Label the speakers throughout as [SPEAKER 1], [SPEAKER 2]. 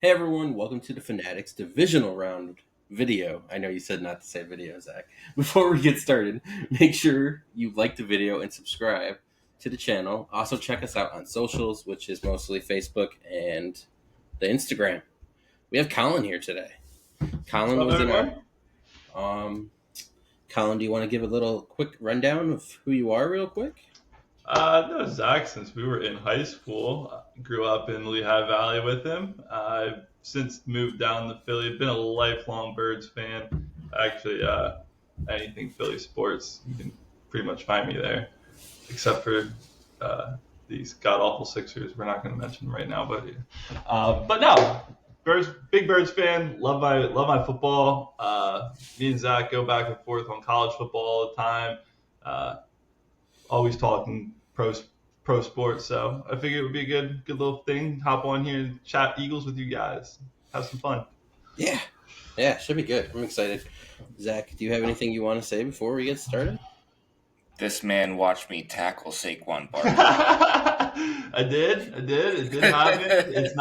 [SPEAKER 1] Hey everyone, welcome to the Fanatics Divisional Round video. I know you said not to say video, Zach. Before we get started, make sure you like the video and subscribe to the channel. Also, check us out on socials, which is mostly Facebook and the Instagram. We have Collin here today.
[SPEAKER 2] What's
[SPEAKER 1] Collin
[SPEAKER 2] up,
[SPEAKER 1] was in our.
[SPEAKER 2] everyone?
[SPEAKER 1] Um, Collin, do you want to give a little quick rundown of who you are, real quick?
[SPEAKER 2] No, Zach, since we were in high school, grew up in Lehigh Valley with him. I've since moved down to Philly. Been a lifelong Birds fan. Actually, anything Philly sports, you can pretty much find me there, except for these god awful Sixers. We're not going to mention them right now, but no, big Birds fan. Love my football. Me and Zach go back and forth on college football all the time. Uh, Always talking pro sports. So I figured it would be a good little thing. Hop on here and chat Eagles with you guys. Have some fun.
[SPEAKER 1] Yeah, yeah, should be good. I'm excited. Zach, do you have anything you want to say before we get started?
[SPEAKER 3] This man watched me tackle Saquon Barkley.
[SPEAKER 2] I did. It did happen. It's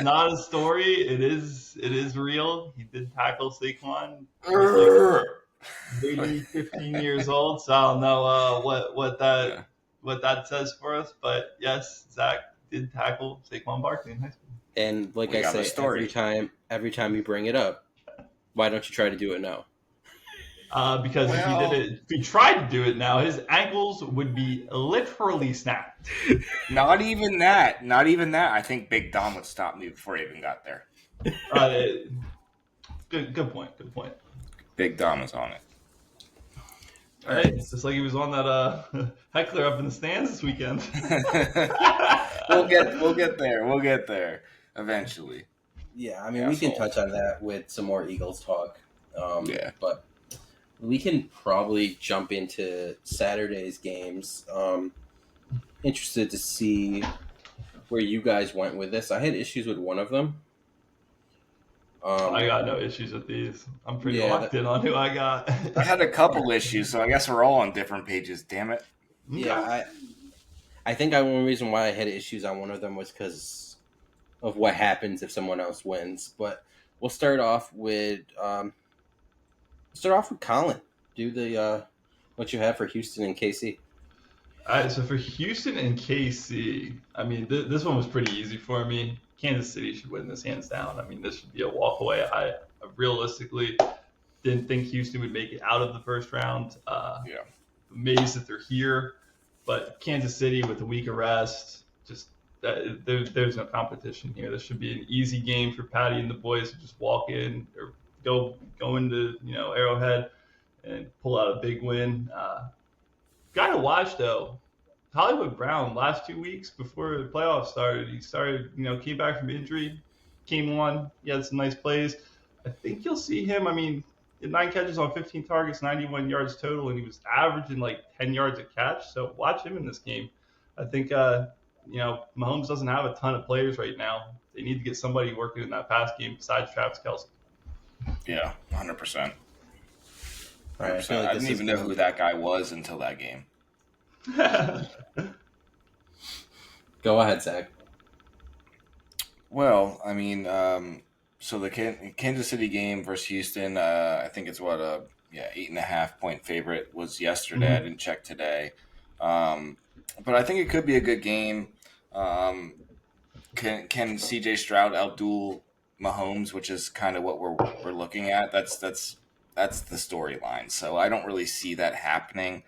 [SPEAKER 2] not a story. It is real. He did tackle Saquon. Maybe 15 years old, so I don't know what that says for us. But yes, Zach did tackle Saquon Barkley in high school.
[SPEAKER 1] And like
[SPEAKER 3] We
[SPEAKER 1] I
[SPEAKER 3] got the
[SPEAKER 1] say
[SPEAKER 3] story.
[SPEAKER 1] every time you bring it up, why don't you try to do it now?
[SPEAKER 2] Because if he did it, if he tried to do it now, his ankles would be literally snapped.
[SPEAKER 3] Not even that. Not even that. I think Big Dom would stop me before he even got there.
[SPEAKER 2] Good point.
[SPEAKER 3] Big Dom was on it.
[SPEAKER 2] All right, it's just like he was on that heckler up in the stands this weekend.
[SPEAKER 3] We'll get there. We'll get there eventually.
[SPEAKER 1] Yeah, I mean, we can touch on that with some more Eagles talk. But we can probably jump into Saturday's games. Interested to see where you guys went with this. I had issues with one of them.
[SPEAKER 2] I got no issues with these. I'm pretty locked in on who I got.
[SPEAKER 3] I had a couple issues, so I guess we're all on different pages. Damn it.
[SPEAKER 1] Yeah, I think one reason why I had issues on one of them was because of what happens if someone else wins. But we'll start off with Collin. Do the what you have for Houston and KC.
[SPEAKER 2] All right, so for Houston and KC, I mean, this one was pretty easy for me. Kansas City should win this hands down. I mean, this should be a walk away. I realistically didn't think Houston would make it out of the first round. Amazed that they're here, but Kansas City with a week of rest, just there's no competition here. This should be an easy game for Patty and the boys to just walk in or go into Arrowhead and pull out a big win. Got to watch though. Hollywood Brown last 2 weeks before the playoffs started, came back from injury, came on. He had some nice plays. I think you'll see him. I mean, 9 catches on 15 targets, 91 yards total, and he was averaging like 10 yards a catch. So watch him in this game. I think Mahomes doesn't have a ton of players right now. They need to get somebody working in that pass game besides Travis Kelce.
[SPEAKER 3] Yeah, 100%.
[SPEAKER 1] All right,
[SPEAKER 3] I didn't even know who that guy was until that game.
[SPEAKER 1] Go ahead, Zach.
[SPEAKER 3] Well, I mean, so the Kansas City game versus Houston, I think it's 8.5 point favorite was yesterday. Mm-hmm. I didn't check today, but I think it could be a good game. Can CJ Stroud outduel Mahomes, which is kind of what we're looking at. That's the storyline. So I don't really see that happening.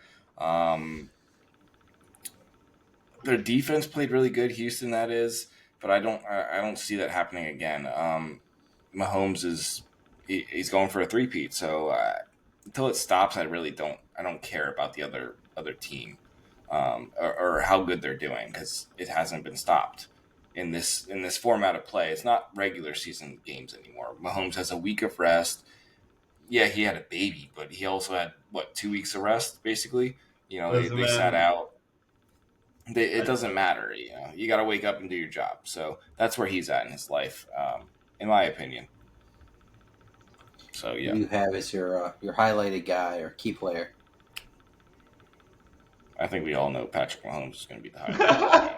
[SPEAKER 3] Their defense played really good, Houston, that is, but I don't see that happening again. Mahomes he's going for a three-peat, so until it stops, I don't care about the other team or how good they're doing, because it hasn't been stopped in this format of play. It's not regular season games anymore. Mahomes has a week of rest. Yeah, he had a baby, but he also had 2 weeks of rest, basically. They sat out. It doesn't matter. You got to wake up and do your job. So that's where he's at in his life, in my opinion. So yeah,
[SPEAKER 1] you have as your highlighted guy or key player.
[SPEAKER 3] I think we all know Patrick Mahomes is going to be the highlight.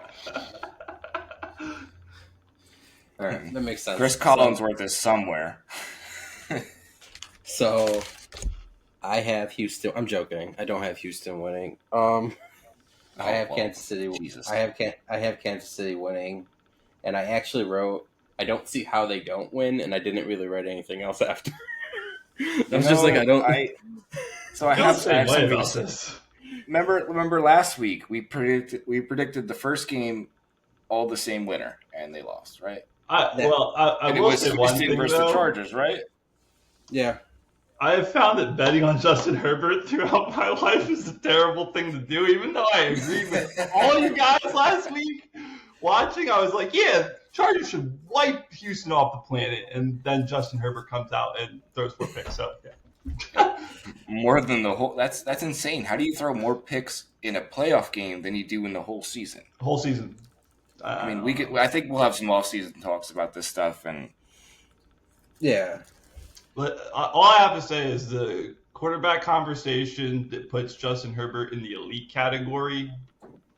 [SPEAKER 1] All right, that makes sense.
[SPEAKER 3] Chris Collinsworth is somewhere.
[SPEAKER 1] So I have Houston. I'm joking. I don't have Houston winning. I have Kansas City.
[SPEAKER 3] Jesus.
[SPEAKER 1] I have Kansas City winning, and I actually wrote. I don't see how they don't win, and I didn't really write anything else after. I was just like, I don't.
[SPEAKER 3] So I
[SPEAKER 2] feel
[SPEAKER 3] have
[SPEAKER 2] the same way
[SPEAKER 3] something
[SPEAKER 2] about
[SPEAKER 3] to say.
[SPEAKER 2] this.
[SPEAKER 3] Remember last week we predicted the first game all the same winner, and they lost, right?
[SPEAKER 2] I
[SPEAKER 3] And it
[SPEAKER 2] will
[SPEAKER 3] was
[SPEAKER 2] say one
[SPEAKER 3] Houston
[SPEAKER 2] thing
[SPEAKER 3] versus the
[SPEAKER 2] though.
[SPEAKER 3] Chargers, right?
[SPEAKER 1] Yeah.
[SPEAKER 2] I have found that betting on Justin Herbert throughout my life is a terrible thing to do, even though I agreed with all you guys last week watching. I was like, yeah, Chargers should wipe Houston off the planet. And then Justin Herbert comes out and throws 4 picks. So, yeah.
[SPEAKER 3] More than the whole. That's insane. How do you throw more picks in a playoff game than you do in the whole season?
[SPEAKER 2] Whole season.
[SPEAKER 3] I mean, I think we'll have some off-season talks about this stuff, and
[SPEAKER 1] Yeah.
[SPEAKER 2] But all I have to say is the quarterback conversation that puts Justin Herbert in the elite category.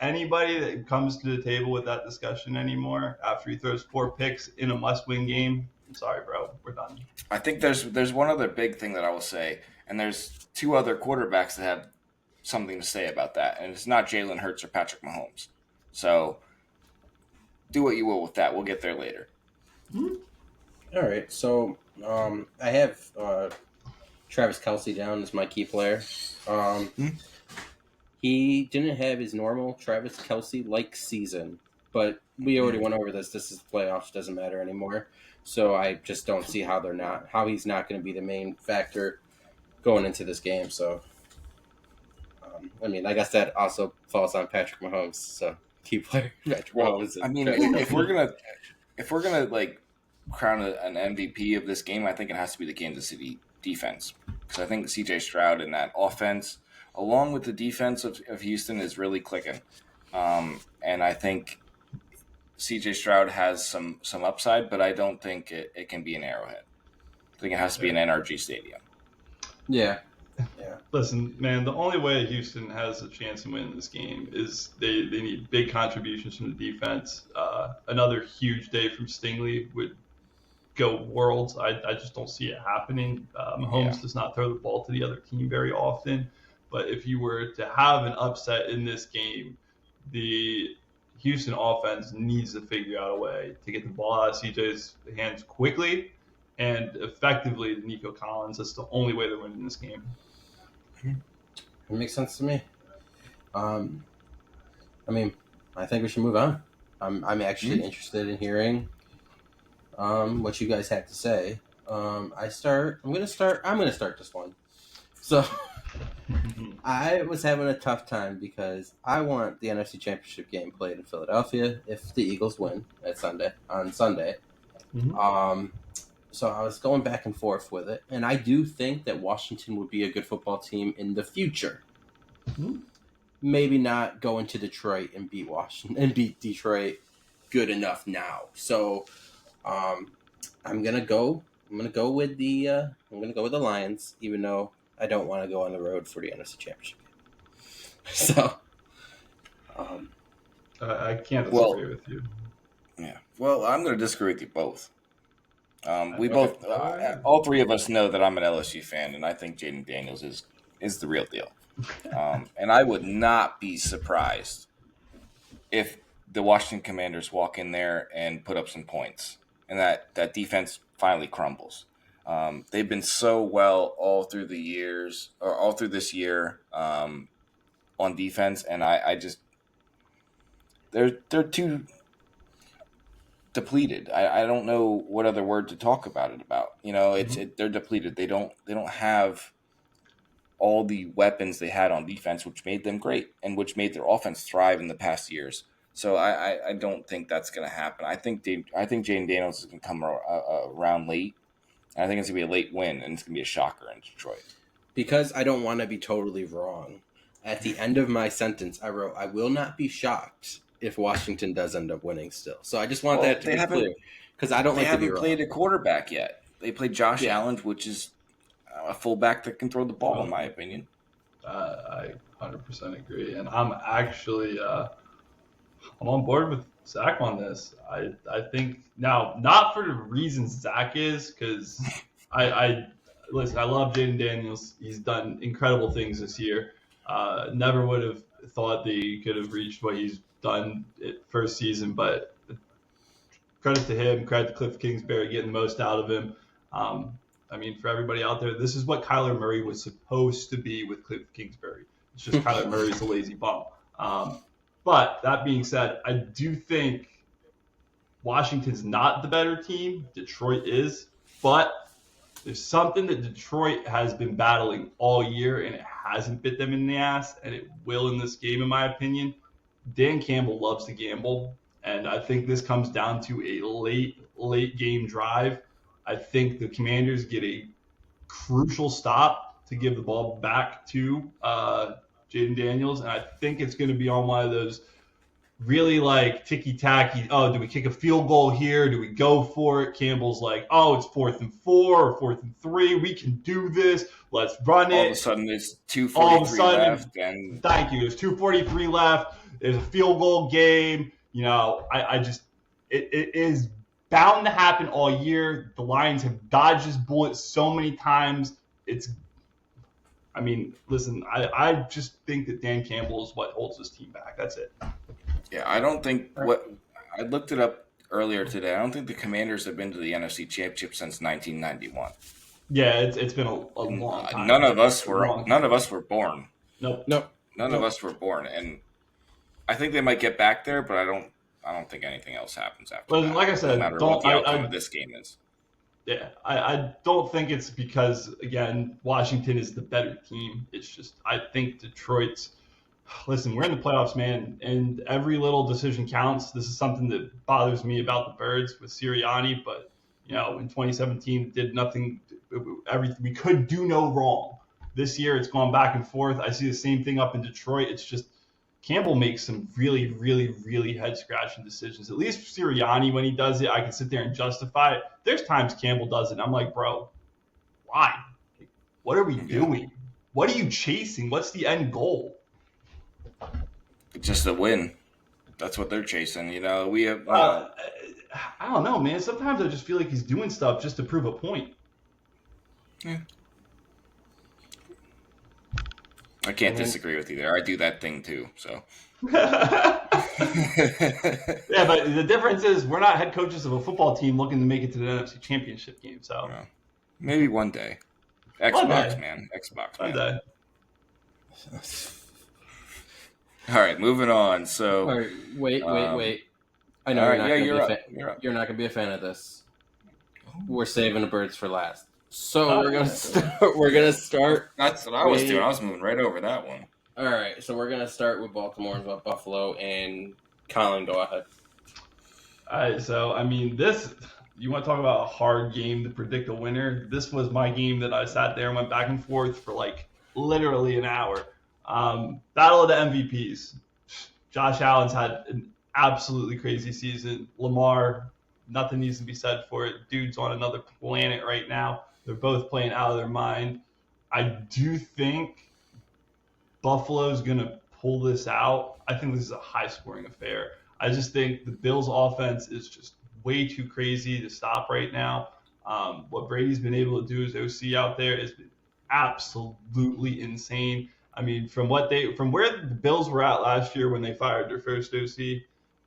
[SPEAKER 2] Anybody that comes to the table with that discussion anymore after he throws 4 picks in a must-win game, I'm sorry, bro, we're done.
[SPEAKER 3] I think there's one other big thing that I will say, and there's 2 other quarterbacks that have something to say about that, and it's not Jalen Hurts or Patrick Mahomes. So do what you will with that. We'll get there later.
[SPEAKER 1] All right. So I have Travis Kelce down as my key player. He didn't have his normal Travis Kelce-like season, but we already went over this. This is playoffs, doesn't matter anymore. So I just don't see how he's not going to be the main factor going into this game. So, I mean, I guess that also falls on Patrick Mahomes. So key player Patrick Mahomes.
[SPEAKER 3] I mean, if we're gonna like crown an MVP of this game, I think it has to be the Kansas City defense, because I think C.J. Stroud in that offense, along with the defense of Houston, is really clicking. And I think C.J. Stroud has some upside, but I don't think it can be an Arrowhead. I think it has to be an NRG Stadium.
[SPEAKER 1] Yeah.
[SPEAKER 2] Listen, man, the only way Houston has a chance to win this game is they need big contributions from the defense. Another huge day from Stingley would go worlds. I just don't see it happening. Mahomes does not throw the ball to the other team very often. But if you were to have an upset in this game, the Houston offense needs to figure out a way to get the ball out of CJ's hands quickly and effectively to Nico Collins. That's the only way they're winning this game.
[SPEAKER 1] It makes sense to me. I mean, I think we should move on. I'm actually interested in hearing what you guys have to say. I'm gonna start this one. So I was having a tough time because I want the NFC Championship game played in Philadelphia if the Eagles win on Sunday. So I was going back and forth with it, and I do think that Washington would be a good football team in the future. Maybe not go into Detroit and beat Detroit good enough now. So I'm gonna go with the Lions, even though I don't want to go on the road for the NFC Championship game. So
[SPEAKER 2] I can't disagree with you.
[SPEAKER 3] Yeah. Well, I'm going to disagree with you both. All 3 of us know that I'm an LSU fan, and I think Jaden Daniels is the real deal. And I would not be surprised if the Washington Commanders walk in there and put up some points, and that defense finally crumbles. They've been so well all through this year on defense, and I just they're too depleted. I don't know what other word to talk about it about. You know, they're depleted. They don't have all the weapons they had on defense, which made them great and which made their offense thrive in the past years. So I don't think that's going to happen. I think Jaden Daniels is going to come around late. I think it's going to be a late win, and it's going to be a shocker in Detroit.
[SPEAKER 1] Because I don't want to be totally wrong, at the end of my sentence, I wrote, I will not be shocked if Washington does end up winning still. So I just want that to be clear, because I don't like to be wrong.
[SPEAKER 3] They haven't played a quarterback yet. They played Josh Allen, which is a fullback that can throw the ball, in my opinion.
[SPEAKER 2] I 100% agree. And I'm actually I'm on board with Zach on this. I think now, not for the reasons Zach is, because I listen. I love Jaden Daniels. He's done incredible things this year. Never would have thought that he could have reached what he's done first season, but credit to him. Credit to Cliff Kingsbury getting the most out of him. Um, I mean, for everybody out there, this is what Kyler Murray was supposed to be with Cliff Kingsbury. It's just Kyler Murray's a lazy bum. But that being said, I do think Washington's not the better team. Detroit is. But there's something that Detroit has been battling all year, and it hasn't bit them in the ass, and it will in this game, in my opinion. Dan Campbell loves to gamble, and I think this comes down to a late game drive. I think the Commanders get a crucial stop to give the ball back to Jaden Daniels, and I think it's going to be on one of those really like ticky-tacky, oh, do we kick a field goal here? Do we go for it? Campbell's like, oh, it's 4th and 4 or 4th and 3. We can do this. Let's run it.
[SPEAKER 3] All of a sudden, there's 2:43 left. And
[SPEAKER 2] thank you. There's 2:43 left. There's a field goal game. You know, it is bound to happen all year. The Lions have dodged this bullet so many times. I mean, listen, I just think that Dan Campbell is what holds this team back. That's it.
[SPEAKER 3] Yeah, I don't think I looked it up earlier today. I don't think the Commanders have been to the NFC Championship since 1991.
[SPEAKER 2] Yeah, it's been a long time.
[SPEAKER 3] None of us were born.
[SPEAKER 2] Nope.
[SPEAKER 3] None of us were born, and I think they might get back there, but I don't think anything else happens after that.
[SPEAKER 2] Like I said,
[SPEAKER 3] no matter what the outcome of this game is.
[SPEAKER 2] Yeah, I don't think it's because, again, Washington is the better team. It's just I think Detroit's – listen, we're in the playoffs, man, and every little decision counts. This is something that bothers me about the Birds with Sirianni, but, you know, in 2017, did nothing – we could do no wrong. This year, it's gone back and forth. I see the same thing up in Detroit. It's just Campbell makes some really, really, really head-scratching decisions. At least Sirianni, when he does it, I can sit there and justify it. There's times Campbell does it, and I'm like, bro, why? What are we doing? What are you chasing? What's the end goal?
[SPEAKER 3] Just a win. That's what they're chasing. You know, we have.
[SPEAKER 2] I don't know, man. Sometimes I just feel like he's doing stuff just to prove a point.
[SPEAKER 3] Yeah. I can't disagree with you there. I do that thing too. So.
[SPEAKER 2] Yeah, but the difference is we're not head coaches of a football team looking to make it to the NFC Championship game. So
[SPEAKER 3] maybe one day. Xbox, man.
[SPEAKER 2] One day.
[SPEAKER 3] All right, moving on. So,
[SPEAKER 1] all right, wait. I know you're not gonna be a fan of this. We're saving the Birds for last. So we're gonna start.
[SPEAKER 3] That's what I was doing. I was moving right over that one.
[SPEAKER 1] All right, so we're gonna start with Baltimore and Buffalo, and Collin, go ahead.
[SPEAKER 2] All right, so I mean, you want to talk about a hard game to predict a winner? This was my game that I sat there and went back and forth for like literally an hour. Battle of the MVPs. Josh Allen's had an absolutely crazy season. Lamar, nothing needs to be said for it. Dude's on another planet right now. They're both playing out of their mind. I do think Buffalo's going to pull this out. I think this is a high-scoring affair. I just think the Bills' offense is just way too crazy to stop right now. What Brady's been able to do as OC out there has been absolutely insane. I mean, from where the Bills were at last year when they fired their first OC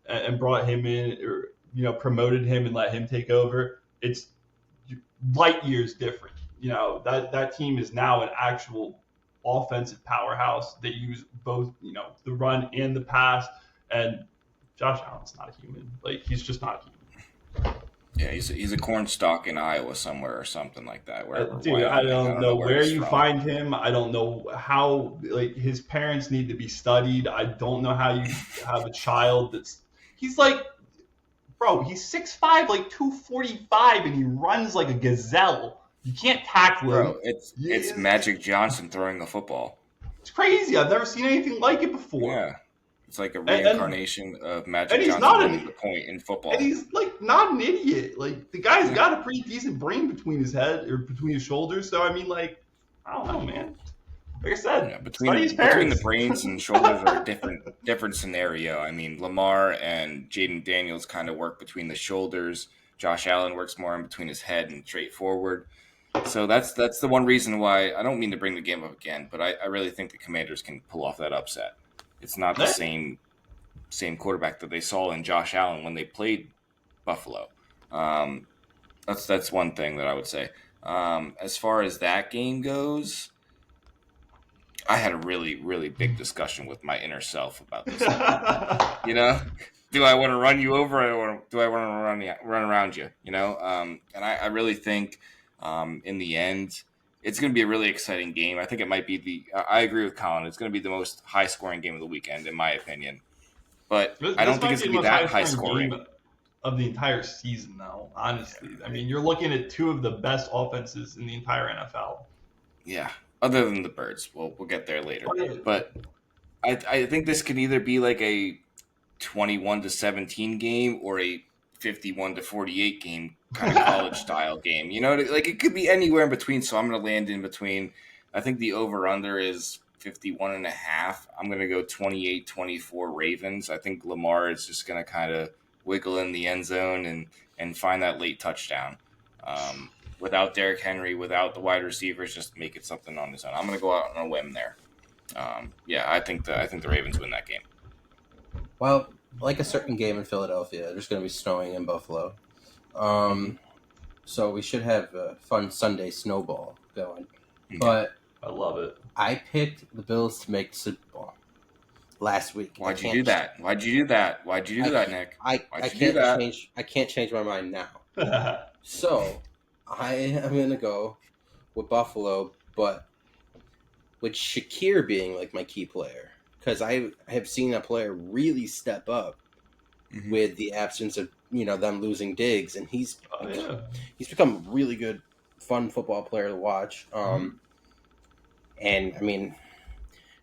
[SPEAKER 2] and brought him in, or promoted him and let him take over, it's light years different. That team is now an actual offensive powerhouse. They use both, the run and the pass. And Josh Allen's not a human. Like, he's just not human.
[SPEAKER 3] Yeah, he's a corn stalk in Iowa somewhere or something like that.
[SPEAKER 2] Dude, I don't know where you find him. I don't know how. Like, his parents need to be studied. I don't know how you have a child he's like, bro, he's 6'5", like 245, and he runs like a gazelle. You can't tackle him.
[SPEAKER 3] Bro, it's Magic Johnson throwing the football.
[SPEAKER 2] It's crazy. I've never seen anything like it before.
[SPEAKER 3] Yeah. It's like a reincarnation of Magic Johnson winning the point in football.
[SPEAKER 2] And he's like not an idiot. Like, the guy's got a pretty decent brain between his head or between his shoulders. So I mean, like, I don't know, man. Like I said,
[SPEAKER 3] Yeah,
[SPEAKER 2] study his
[SPEAKER 3] between the
[SPEAKER 2] parents.
[SPEAKER 3] brains and shoulders are a different scenario. I mean, Lamar and Jaden Daniels kind of work between the shoulders. Josh Allen works more in between his head and straightforward. So that's the one reason why I don't mean to bring the game up again, but I really think the Commanders can pull off that upset. It's not the same quarterback that they saw in Josh Allen when they played Buffalo. Um, that's one thing that I would say. As far as that game goes, I had a really, really big discussion with my inner self about this game. You know, do I want to run you over, or do I want to run around you? You know, and I really think in the end, it's going to be a really exciting game. I think it might be I agree with Collin. It's going to be the most high scoring game of the weekend, in my opinion. But I
[SPEAKER 2] This
[SPEAKER 3] don't think
[SPEAKER 2] might
[SPEAKER 3] it's
[SPEAKER 2] be the
[SPEAKER 3] going to be
[SPEAKER 2] most
[SPEAKER 3] that
[SPEAKER 2] high
[SPEAKER 3] high
[SPEAKER 2] scoring
[SPEAKER 3] scoring.
[SPEAKER 2] game of the entire season, though. Honestly, I mean, you're looking at two of the best offenses in the entire NFL.
[SPEAKER 3] Yeah, other than the Birds, we'll get there later. But I think this could either be like a 21-17 game or a 51-48 game, kind of college style game. You know, like it could be anywhere in between. So I'm going to land in between. I think the over under is 51.5. I'm going to go 28-24 Ravens. I think Lamar is just going to kind of wiggle in the end zone and find that late touchdown. Without Derrick Henry, without the wide receivers, just make it something on his own. I'm going to go out on a whim there. Yeah, I think the Ravens win that game.
[SPEAKER 1] Well, like a certain game in Philadelphia, there's going to be snowing in Buffalo. So we should have a fun Sunday snowball going.
[SPEAKER 3] Okay.
[SPEAKER 1] But
[SPEAKER 2] I love it.
[SPEAKER 1] I picked the Bills to make the Super Bowl last week.
[SPEAKER 3] Why'd you do that, Nick?
[SPEAKER 1] I can't change my mind now. So I am going to go with Buffalo, but with Shakir being like my key player, because I have seen a player really step up with the absence of them losing Diggs, and he's become a really good, fun football player to watch. And I mean,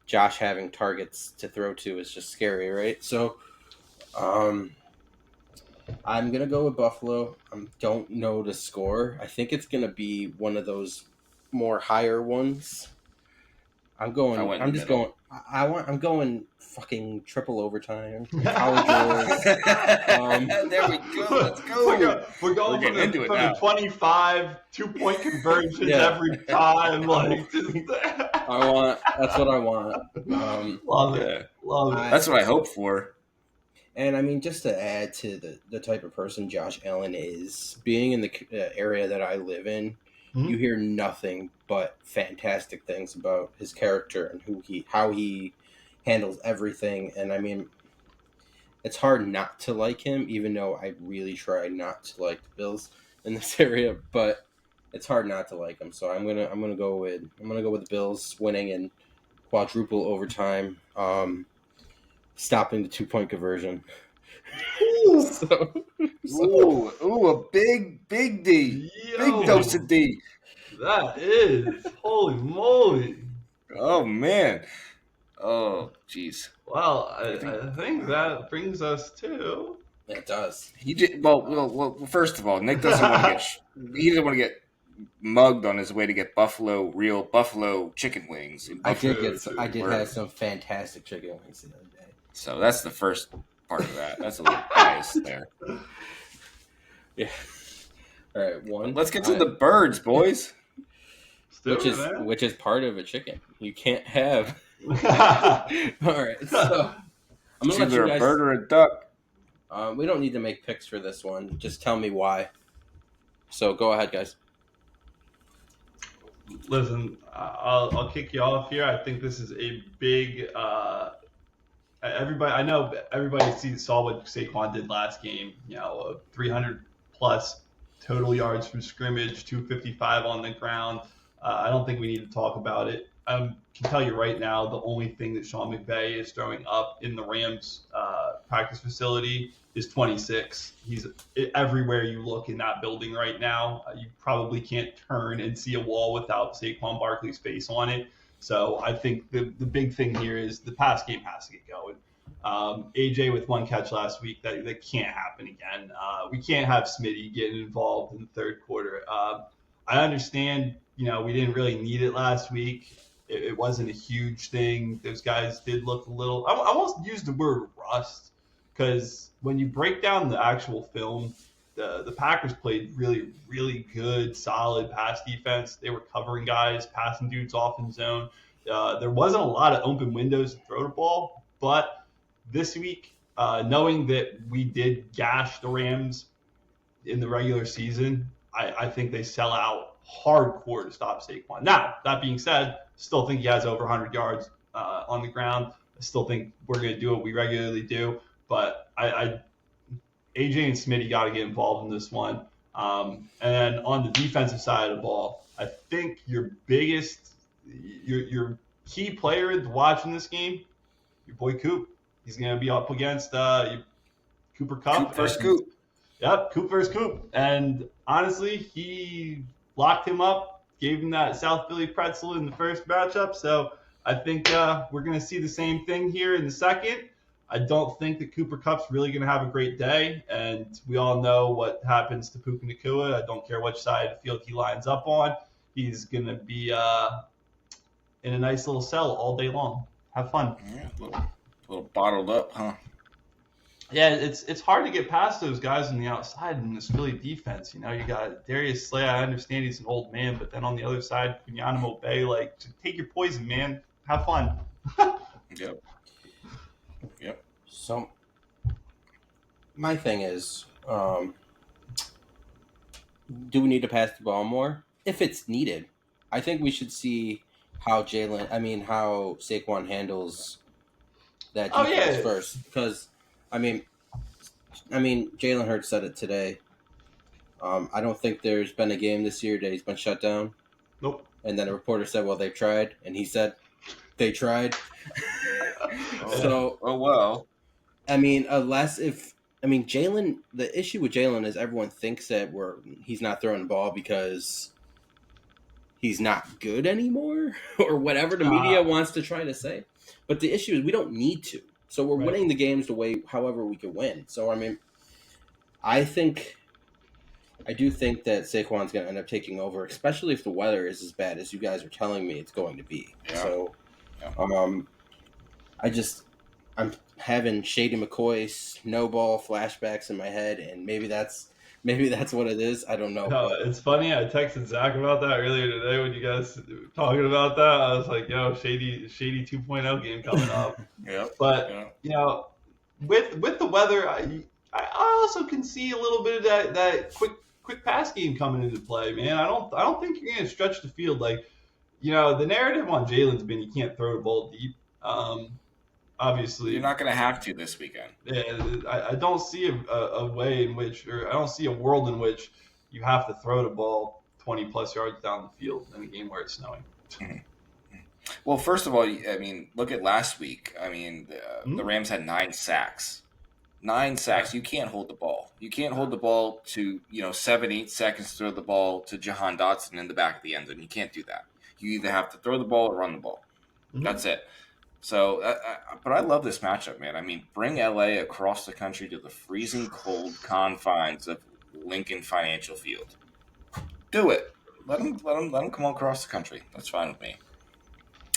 [SPEAKER 1] Josh having targets to throw to is just scary, right? So, I'm gonna go with Buffalo. I don't know the score. I think it's gonna be one of those more higher ones. I'm going fucking triple overtime. College rules.
[SPEAKER 3] There we go. Let's go.
[SPEAKER 2] We're going from the 25 2-point conversions every time. Like,
[SPEAKER 1] that's what I want.
[SPEAKER 2] Love it.
[SPEAKER 3] That's what I hope for.
[SPEAKER 1] And I mean, just to add to the type of person Josh Allen is, being in the area that I live in, you hear nothing but fantastic things about his character and how he handles everything. And I mean, it's hard not to like him, even though I really try not to like the Bills in this area. But it's hard not to like him. So I'm gonna go with the Bills winning in quadruple overtime, stopping the 2-point conversion.
[SPEAKER 3] A big D. Big dose of D.
[SPEAKER 2] That is. Holy moly.
[SPEAKER 3] Oh, man. Oh, jeez.
[SPEAKER 2] Well, I think that brings us to...
[SPEAKER 1] It does.
[SPEAKER 3] He did well. First of all, Nick doesn't want to get mugged on his way to get real Buffalo chicken wings.
[SPEAKER 1] I did have some fantastic chicken wings the other day.
[SPEAKER 3] So that's the first part of that. That's a little bias there.
[SPEAKER 1] Yeah. All right, one.
[SPEAKER 3] Let's get to the Birds, boys.
[SPEAKER 1] Which is part of a chicken. You can't have. All right, so I'm gonna let you guys.
[SPEAKER 3] A bird or a duck.
[SPEAKER 1] We don't need to make picks for this one. Just tell me why. So go ahead, guys.
[SPEAKER 2] Listen, I'll kick you off here. I think this is a big. I know everybody saw what Saquon did last game. 300 plus total yards from scrimmage, 255 on the ground. I don't think we need to talk about it. I can tell you right now, the only thing that Sean McVay is throwing up in the Rams practice facility is 26. He's everywhere you look in that building right now. You probably can't turn and see a wall without Saquon Barkley's face on it. So I think the big thing here is the pass game has to get going. AJ with one catch last week, that can't happen again. We can't have Smitty getting involved in the third quarter. I understand, we didn't really need it last week. It wasn't a huge thing. Those guys did look a little. I almost used the word rust because when you break down the actual film, the Packers played really, really good, solid pass defense. They were covering guys, passing dudes off in zone. There wasn't a lot of open windows to throw the ball, but this week, knowing that we did gash the Rams in the regular season, I think they sell out hardcore to stop Saquon. Now, that being said, still think he has over 100 yards on the ground. I still think we're going to do what we regularly do, but AJ and Smitty got to get involved in this one. And then on the defensive side of the ball, I think your key player to watch in this game, your boy Coop. He's going to be up against Cooper Kupp.
[SPEAKER 3] Coop versus Coop.
[SPEAKER 2] Yep, Coop versus Coop. And honestly, he locked him up, gave him that South Philly pretzel in the first matchup. So I think we're going to see the same thing here in the second. I don't think that Cooper Kupp's really going to have a great day. And we all know what happens to Puka Nacua. I don't care which side of the field he lines up on. He's going to be in a nice little cell all day long. Have fun.
[SPEAKER 3] Yeah, a little bottled up, huh?
[SPEAKER 2] Yeah, it's hard to get past those guys on the outside in this Philly defense. You know, you got Darius Slay. I understand he's an old man, but then on the other side, Kunyana Bay, like, just take your poison, man. Have fun.
[SPEAKER 3] Yep.
[SPEAKER 1] So, my thing is, do we need to pass the ball more? If it's needed, I think we should see how Saquon handles that defense first. Because, Jalen Hurts said it today. I don't think there's been a game this year that he's been shut down.
[SPEAKER 2] Nope.
[SPEAKER 1] And then a reporter said, well, they tried. And he said, they tried.
[SPEAKER 3] Oh, well.
[SPEAKER 1] Jalen, the issue with Jalen is everyone thinks that he's not throwing the ball because he's not good anymore or whatever the media wants to try to say. But the issue is we don't need to. So we're winning the games the way, however we can win. So, I do think that Saquon's going to end up taking over, especially if the weather is as bad as you guys are telling me it's going to be.
[SPEAKER 3] Yeah.
[SPEAKER 1] So, I'm having Shady McCoy snowball flashbacks in my head, and maybe that's what it is. I don't know.
[SPEAKER 2] No, it's funny. I texted Zach about that earlier today when you guys were talking about that. I was like, "Yo, Shady 2.0 game coming up."
[SPEAKER 3] Yeah.
[SPEAKER 2] But you know, with the weather, I also can see a little bit of that quick pass game coming into play, man. I don't think you're going to stretch the field. Like, you know, the narrative on Jalen's been you can't throw the ball deep. Obviously,
[SPEAKER 3] you're not going to have to this weekend.
[SPEAKER 2] Yeah, I don't see a way in which, or I don't see a world in which you have to throw the ball 20 plus yards down the field in a game where it's snowing.
[SPEAKER 3] Mm-hmm. Well, first of all, look at last week. The Rams had 9 sacks. 9 sacks. You can't hold the ball. You can't hold the ball to 7-8 seconds to throw the ball to Jahan Dotson in the back of the end zone. You can't do that. You either have to throw the ball or run the ball. Mm-hmm. That's it. So, but I love this matchup, man. Bring LA across the country to the freezing cold confines of Lincoln Financial Field. Do it. Let them come across the country. That's fine with me.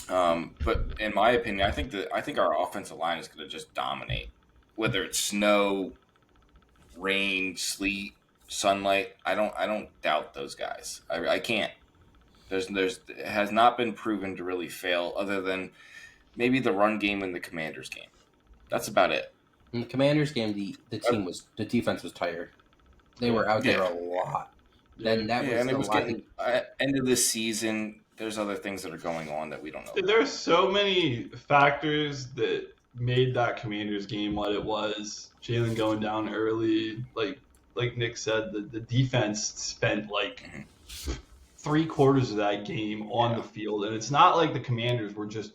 [SPEAKER 3] But in my opinion, I think our offensive line is going to just dominate. Whether it's snow, rain, sleet, sunlight, I don't doubt those guys. I can't. It has not been proven to really fail, other than maybe the run game and the Commanders game. That's about it.
[SPEAKER 1] In the Commanders game, the defense was tired. They were out there a lot. Then that was
[SPEAKER 3] getting end of the season. There's other things that are going on that we don't know.
[SPEAKER 2] There's so many factors that made that Commanders game what it was. Jalen going down early, like Nick said, the defense spent like 3/4 of that game on the field, and it's not like the Commanders were just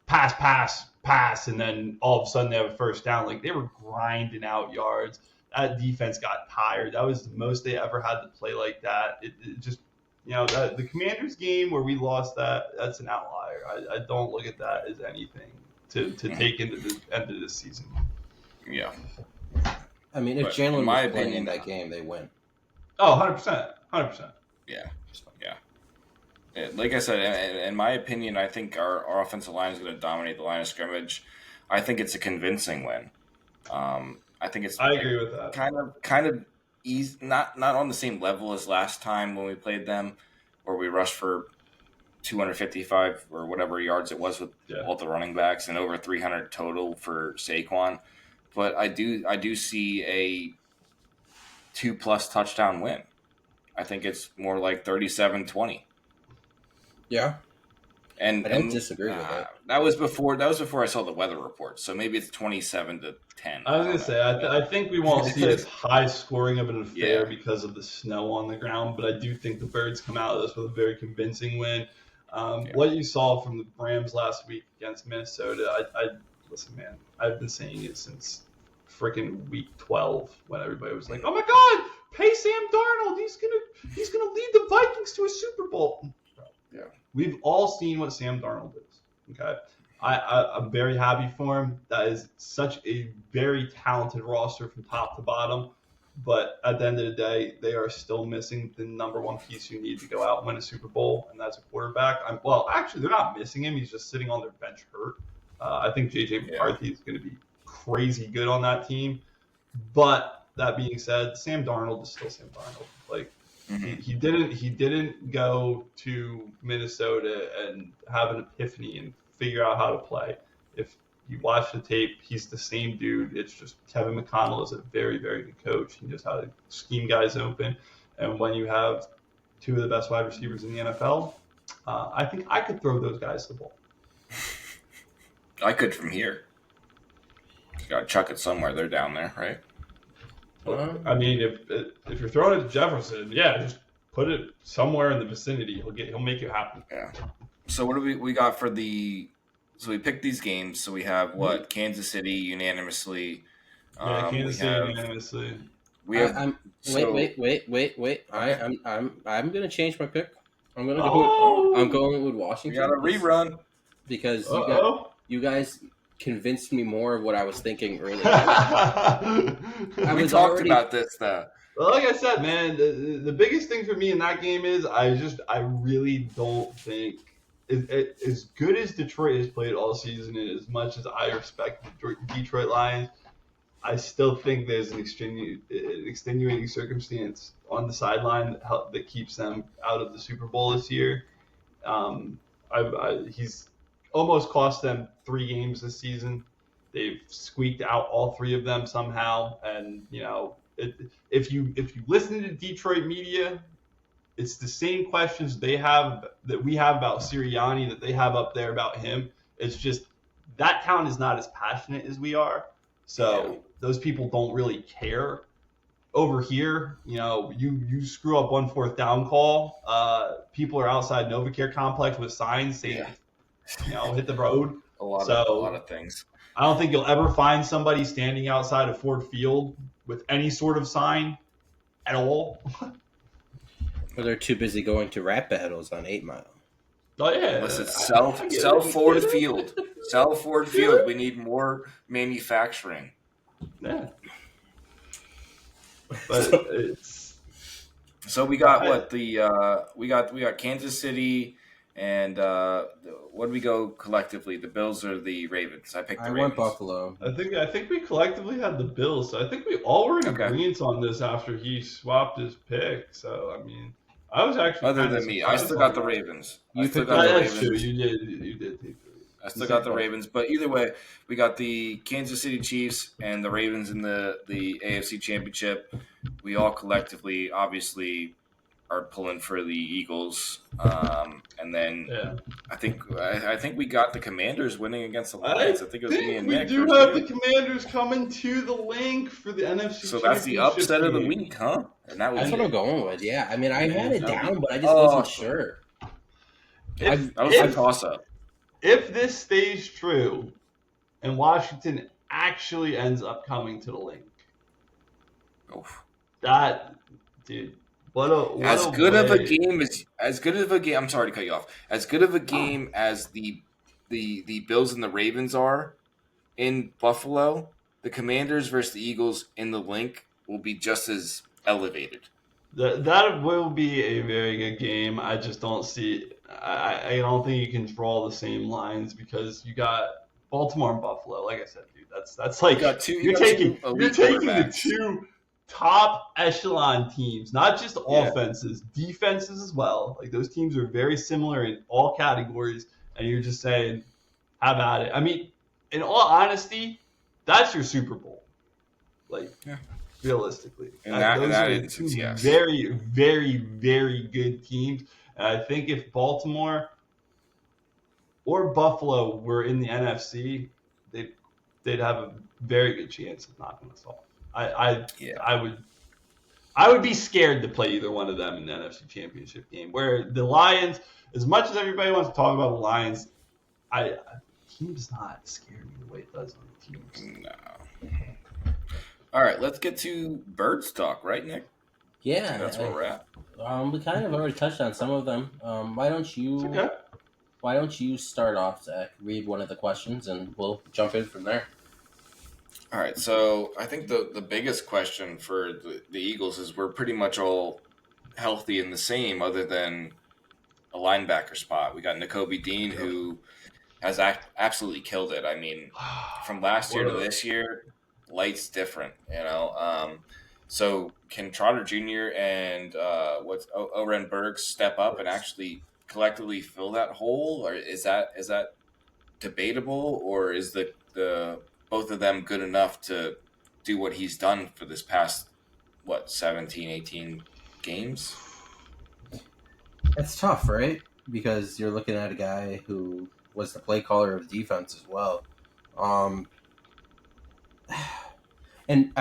[SPEAKER 2] pass, and then all of a sudden they have a first down. Like, they were grinding out yards. That defense got tired. That was the most they ever had to play like that. It just, the Commanders game where we lost that's an outlier. I don't look at that as anything to take into the end of this season.
[SPEAKER 3] Yeah.
[SPEAKER 1] If Jalen was playing in that game, they win.
[SPEAKER 2] Oh, 100%. 100%.
[SPEAKER 3] Yeah. like I said, in my opinion, I think our offensive line is going to dominate the line of scrimmage. I think it's a convincing win. I think it's
[SPEAKER 2] I agree with that.
[SPEAKER 3] kind of easy, not on the same level as last time when we played them, where we rushed for 255 or whatever yards it was with all the running backs and over 300 total for Saquon. But I do see a 2+ touchdown win. I think it's more like 37-20.
[SPEAKER 1] Yeah,
[SPEAKER 3] And
[SPEAKER 1] I don't disagree with that.
[SPEAKER 3] That was before I saw the weather report. So maybe it's 27-10.
[SPEAKER 2] I was gonna say I think we won't see as high scoring of an affair because of the snow on the ground, but I do think the Birds come out of this with a very convincing win. What you saw from the Rams last week against Minnesota, I listen, man. I've been saying it since freaking week 12 when everybody was like, "Oh my God, pay Sam Darnold. He's gonna lead the Vikings to a Super Bowl."
[SPEAKER 3] Yeah.
[SPEAKER 2] We've all seen what Sam Darnold is. Okay. I'm very happy for him. That is such a very talented roster from top to bottom. But at the end of the day, they are still missing the number one piece you need to go out and win a Super Bowl, and that's a quarterback. Actually, they're not missing him. He's just sitting on their bench hurt. I think J.J. McCarthy is going to be crazy good on that team. But that being said, Sam Darnold is still Sam Darnold. Like, he didn't go to Minnesota and have an epiphany and figure out how to play. If you watch the tape, he's the same dude. It's just Kevin McConnell is a very, very good coach. He knows how to scheme guys open. And when you have two of the best wide receivers in the NFL, I think I could throw those guys the ball.
[SPEAKER 3] I could from here. You got to chuck it somewhere. They're down there, right?
[SPEAKER 2] I mean, if you're throwing it to Jefferson, just put it somewhere in the vicinity. He'll make it happen.
[SPEAKER 3] Yeah. So what do we got for the? So we picked these games. So we have what? Kansas City unanimously.
[SPEAKER 2] Kansas City unanimously.
[SPEAKER 3] We have.
[SPEAKER 1] Wait. I'm gonna change my pick. I'm going with Washington.
[SPEAKER 3] We got a rerun
[SPEAKER 1] because you guys convinced me more of what I was thinking earlier.
[SPEAKER 3] We talked about this though.
[SPEAKER 2] Well, like I said, man, the biggest thing for me in that game is I really don't think as good as Detroit has played all season and as much as I respect the Detroit Lions, I still think there's an extenuating circumstance on the sideline that keeps them out of the Super Bowl this year. He's almost cost them 3 games this season. They've squeaked out all 3 of them somehow, and if you listen to Detroit media, it's the same questions we have about Sirianni that they have up there about him. It's just that town is not as passionate as we are, so those people don't really care. Over here, you screw up 1 4th down call, people are outside NovaCare complex with signs saying, hit the road.
[SPEAKER 3] A lot of things.
[SPEAKER 2] I don't think you'll ever find somebody standing outside of Ford Field with any sort of sign at all.
[SPEAKER 1] Well, they're too busy going to rap battles on 8 Mile.
[SPEAKER 2] Oh yeah.
[SPEAKER 3] Listen, sell Ford Field. Sell Ford Field. We need more manufacturing.
[SPEAKER 2] Yeah. But it's.
[SPEAKER 3] So we got we got Kansas City and what do we go collectively? The Bills or the Ravens? I picked the Ravens.
[SPEAKER 1] I went Buffalo.
[SPEAKER 2] I think we collectively had the Bills. So I think we all were in agreement on this after he swapped his pick. So I mean, I was actually
[SPEAKER 3] other than me. I still got the Ravens.
[SPEAKER 2] That's true. You did take the Ravens.
[SPEAKER 3] I still got the Ravens, but either way, we got the Kansas City Chiefs and the Ravens in the AFC Championship. We all collectively, obviously, are pulling for the Eagles, and then I think we got the Commanders winning against the Lions. I think it was me and Nick.
[SPEAKER 2] We do have the Commanders coming to the link for the NFC.
[SPEAKER 3] So that's the upset of the week, huh? And
[SPEAKER 1] that's what I'm going with. Yeah, I mean, I had it down, but I just wasn't sure.
[SPEAKER 3] That was a toss-up.
[SPEAKER 2] If this stays true, and Washington actually ends up coming to the link, that dude. As good of a game. I'm sorry to cut you off. As good of a game as the Bills and the Ravens are in Buffalo, the Commanders versus the Eagles in the link will be just as elevated. That will be a very good game. I just don't see. I don't think you can draw the same lines because you got Baltimore and Buffalo. Like I said, dude, that's like
[SPEAKER 3] You got two
[SPEAKER 2] you're
[SPEAKER 3] elite
[SPEAKER 2] taking the
[SPEAKER 3] quarterbacks.
[SPEAKER 2] two top echelon teams, not just
[SPEAKER 3] Yeah.
[SPEAKER 2] offenses, defenses as well. Like those teams are very similar in all categories, and you're just saying, how about it? I mean, in all honesty, that's your Super Bowl. Like,
[SPEAKER 3] Yeah.
[SPEAKER 2] realistically,
[SPEAKER 3] In that
[SPEAKER 2] are
[SPEAKER 3] instance,
[SPEAKER 2] two
[SPEAKER 3] yes.
[SPEAKER 2] very, very, very good teams. And I think if Baltimore or Buffalo were in the NFC, they'd have a very good chance of knocking us off.
[SPEAKER 3] Yeah.
[SPEAKER 2] I would be scared to play either one of them in the NFC Championship game. Where the Lions, as much as everybody wants to talk about the Lions, the team does not scare me the way it does on the teams.
[SPEAKER 3] No. All right, let's get to birds talk, right, Nick?
[SPEAKER 1] Yeah,
[SPEAKER 3] That's where we're at.
[SPEAKER 1] we kind of already touched on some of them. Why don't you?
[SPEAKER 2] Okay.
[SPEAKER 1] Why don't you start off, Zach? Read one of the questions, and we'll jump in from there.
[SPEAKER 3] All right, so I think the biggest question for the Eagles is we're pretty much all healthy and the same, other than a linebacker spot. We got Nakobe Dean, who has absolutely killed it. I mean, from last year to this year, light's different, you know. So can Trotter Jr. and Oren Burks step up and actually collectively fill that hole, or is that debatable, or is the both of them good enough to do what he's done for this past 17, 18 games?
[SPEAKER 1] It's tough, right? Because you're looking at a guy who was the play caller of defense as well. And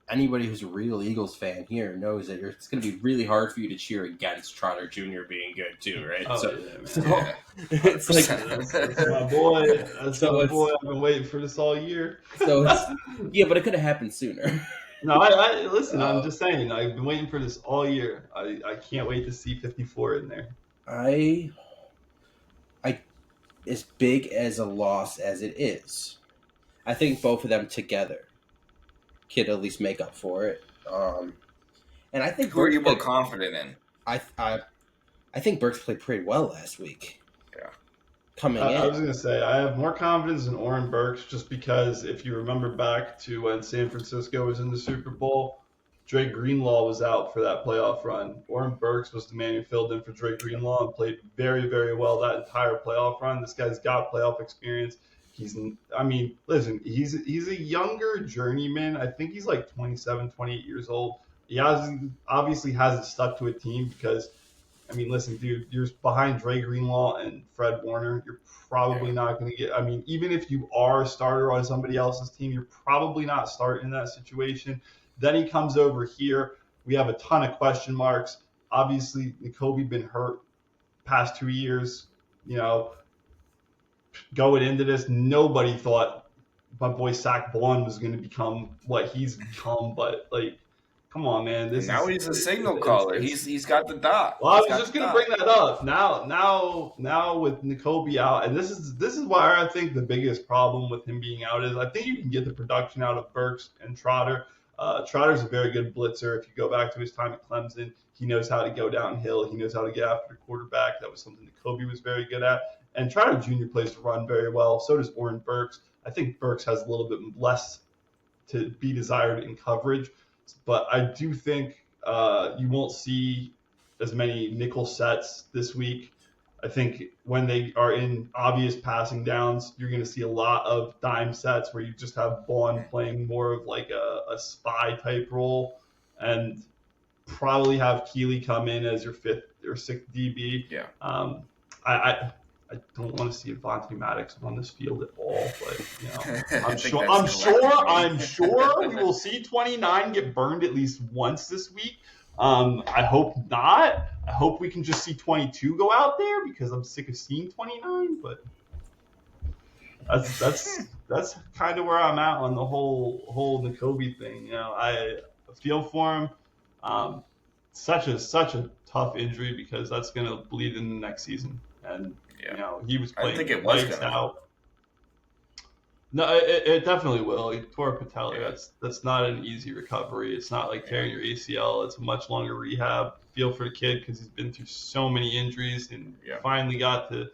[SPEAKER 1] anybody who's a real Eagles fan here knows that it's going to be really hard for you to cheer against Trotter Jr. being good too, right?
[SPEAKER 3] Yeah.
[SPEAKER 1] It's like
[SPEAKER 2] that's my boy. That's my boy. I've been waiting for this all year.
[SPEAKER 1] Yeah, but it could have happened sooner.
[SPEAKER 2] No, I listen. I'm just saying. I've been waiting for this all year. I can't wait to see 54 in there.
[SPEAKER 1] I as big as a loss as it is, I think both of them together could at least make up for it. And I think
[SPEAKER 3] who are you more confident in?
[SPEAKER 1] I think Burks played pretty well last week.
[SPEAKER 3] Yeah.
[SPEAKER 1] Coming in.
[SPEAKER 2] I was going to say, I have more confidence in Oren Burks just because if you remember back to when San Francisco was in the Super Bowl, Dre Greenlaw was out for that playoff run. Oren Burks was the man who filled in for Dre Greenlaw and played very, very well that entire playoff run. This guy's got playoff experience. Listen, he's a younger journeyman. I think he's like 27, 28 years old. He obviously hasn't stuck to a team because, listen, dude, you're behind Dre Greenlaw and Fred Warner. You're probably not going to get, even if you are a starter on somebody else's team, you're probably not starting in that situation. Then he comes over here. We have a ton of question marks. Obviously, Nakobe been hurt past 2 years. Going into this, nobody thought my boy Sack Bond was going to become what he's become. But come on, man.
[SPEAKER 3] He's a signal caller. He's got the dot.
[SPEAKER 2] Well, I was just going to bring that up. Now with Nakobe out, and this is why I think the biggest problem with him being out is I think you can get the production out of Burks and Trotter. Trotter's a very good blitzer. If you go back to his time at Clemson, he knows how to go downhill. He knows how to get after the quarterback. That was something that Kobe was very good at. And Trotter Jr. plays the run very well. So does Oren Burks. I think Burks has a little bit less to be desired in coverage. But I do think you won't see as many nickel sets this week. I think when they are in obvious passing downs, you're going to see a lot of dime sets where you just have Bond playing more of like a spy type role and probably have Keeley come in as your fifth or sixth DB.
[SPEAKER 3] Yeah.
[SPEAKER 2] I don't want to see Avonte Maddox on this field at all, but I'm sure we will see 29 get burned at least once this week. I hope not. I hope we can just see 22 go out there because I'm sick of seeing 29. But that's kind of where I'm at on the whole Nakobe thing. I feel for him. Such a tough injury because that's going to bleed in the next season. And he was playing lights out. No, it definitely will. He tore a patella.
[SPEAKER 3] Yeah.
[SPEAKER 2] That's not an easy recovery. It's not like tearing your ACL. It's a much longer rehab. Feel for the kid because he's been through so many injuries and
[SPEAKER 3] Yeah.
[SPEAKER 2] finally got to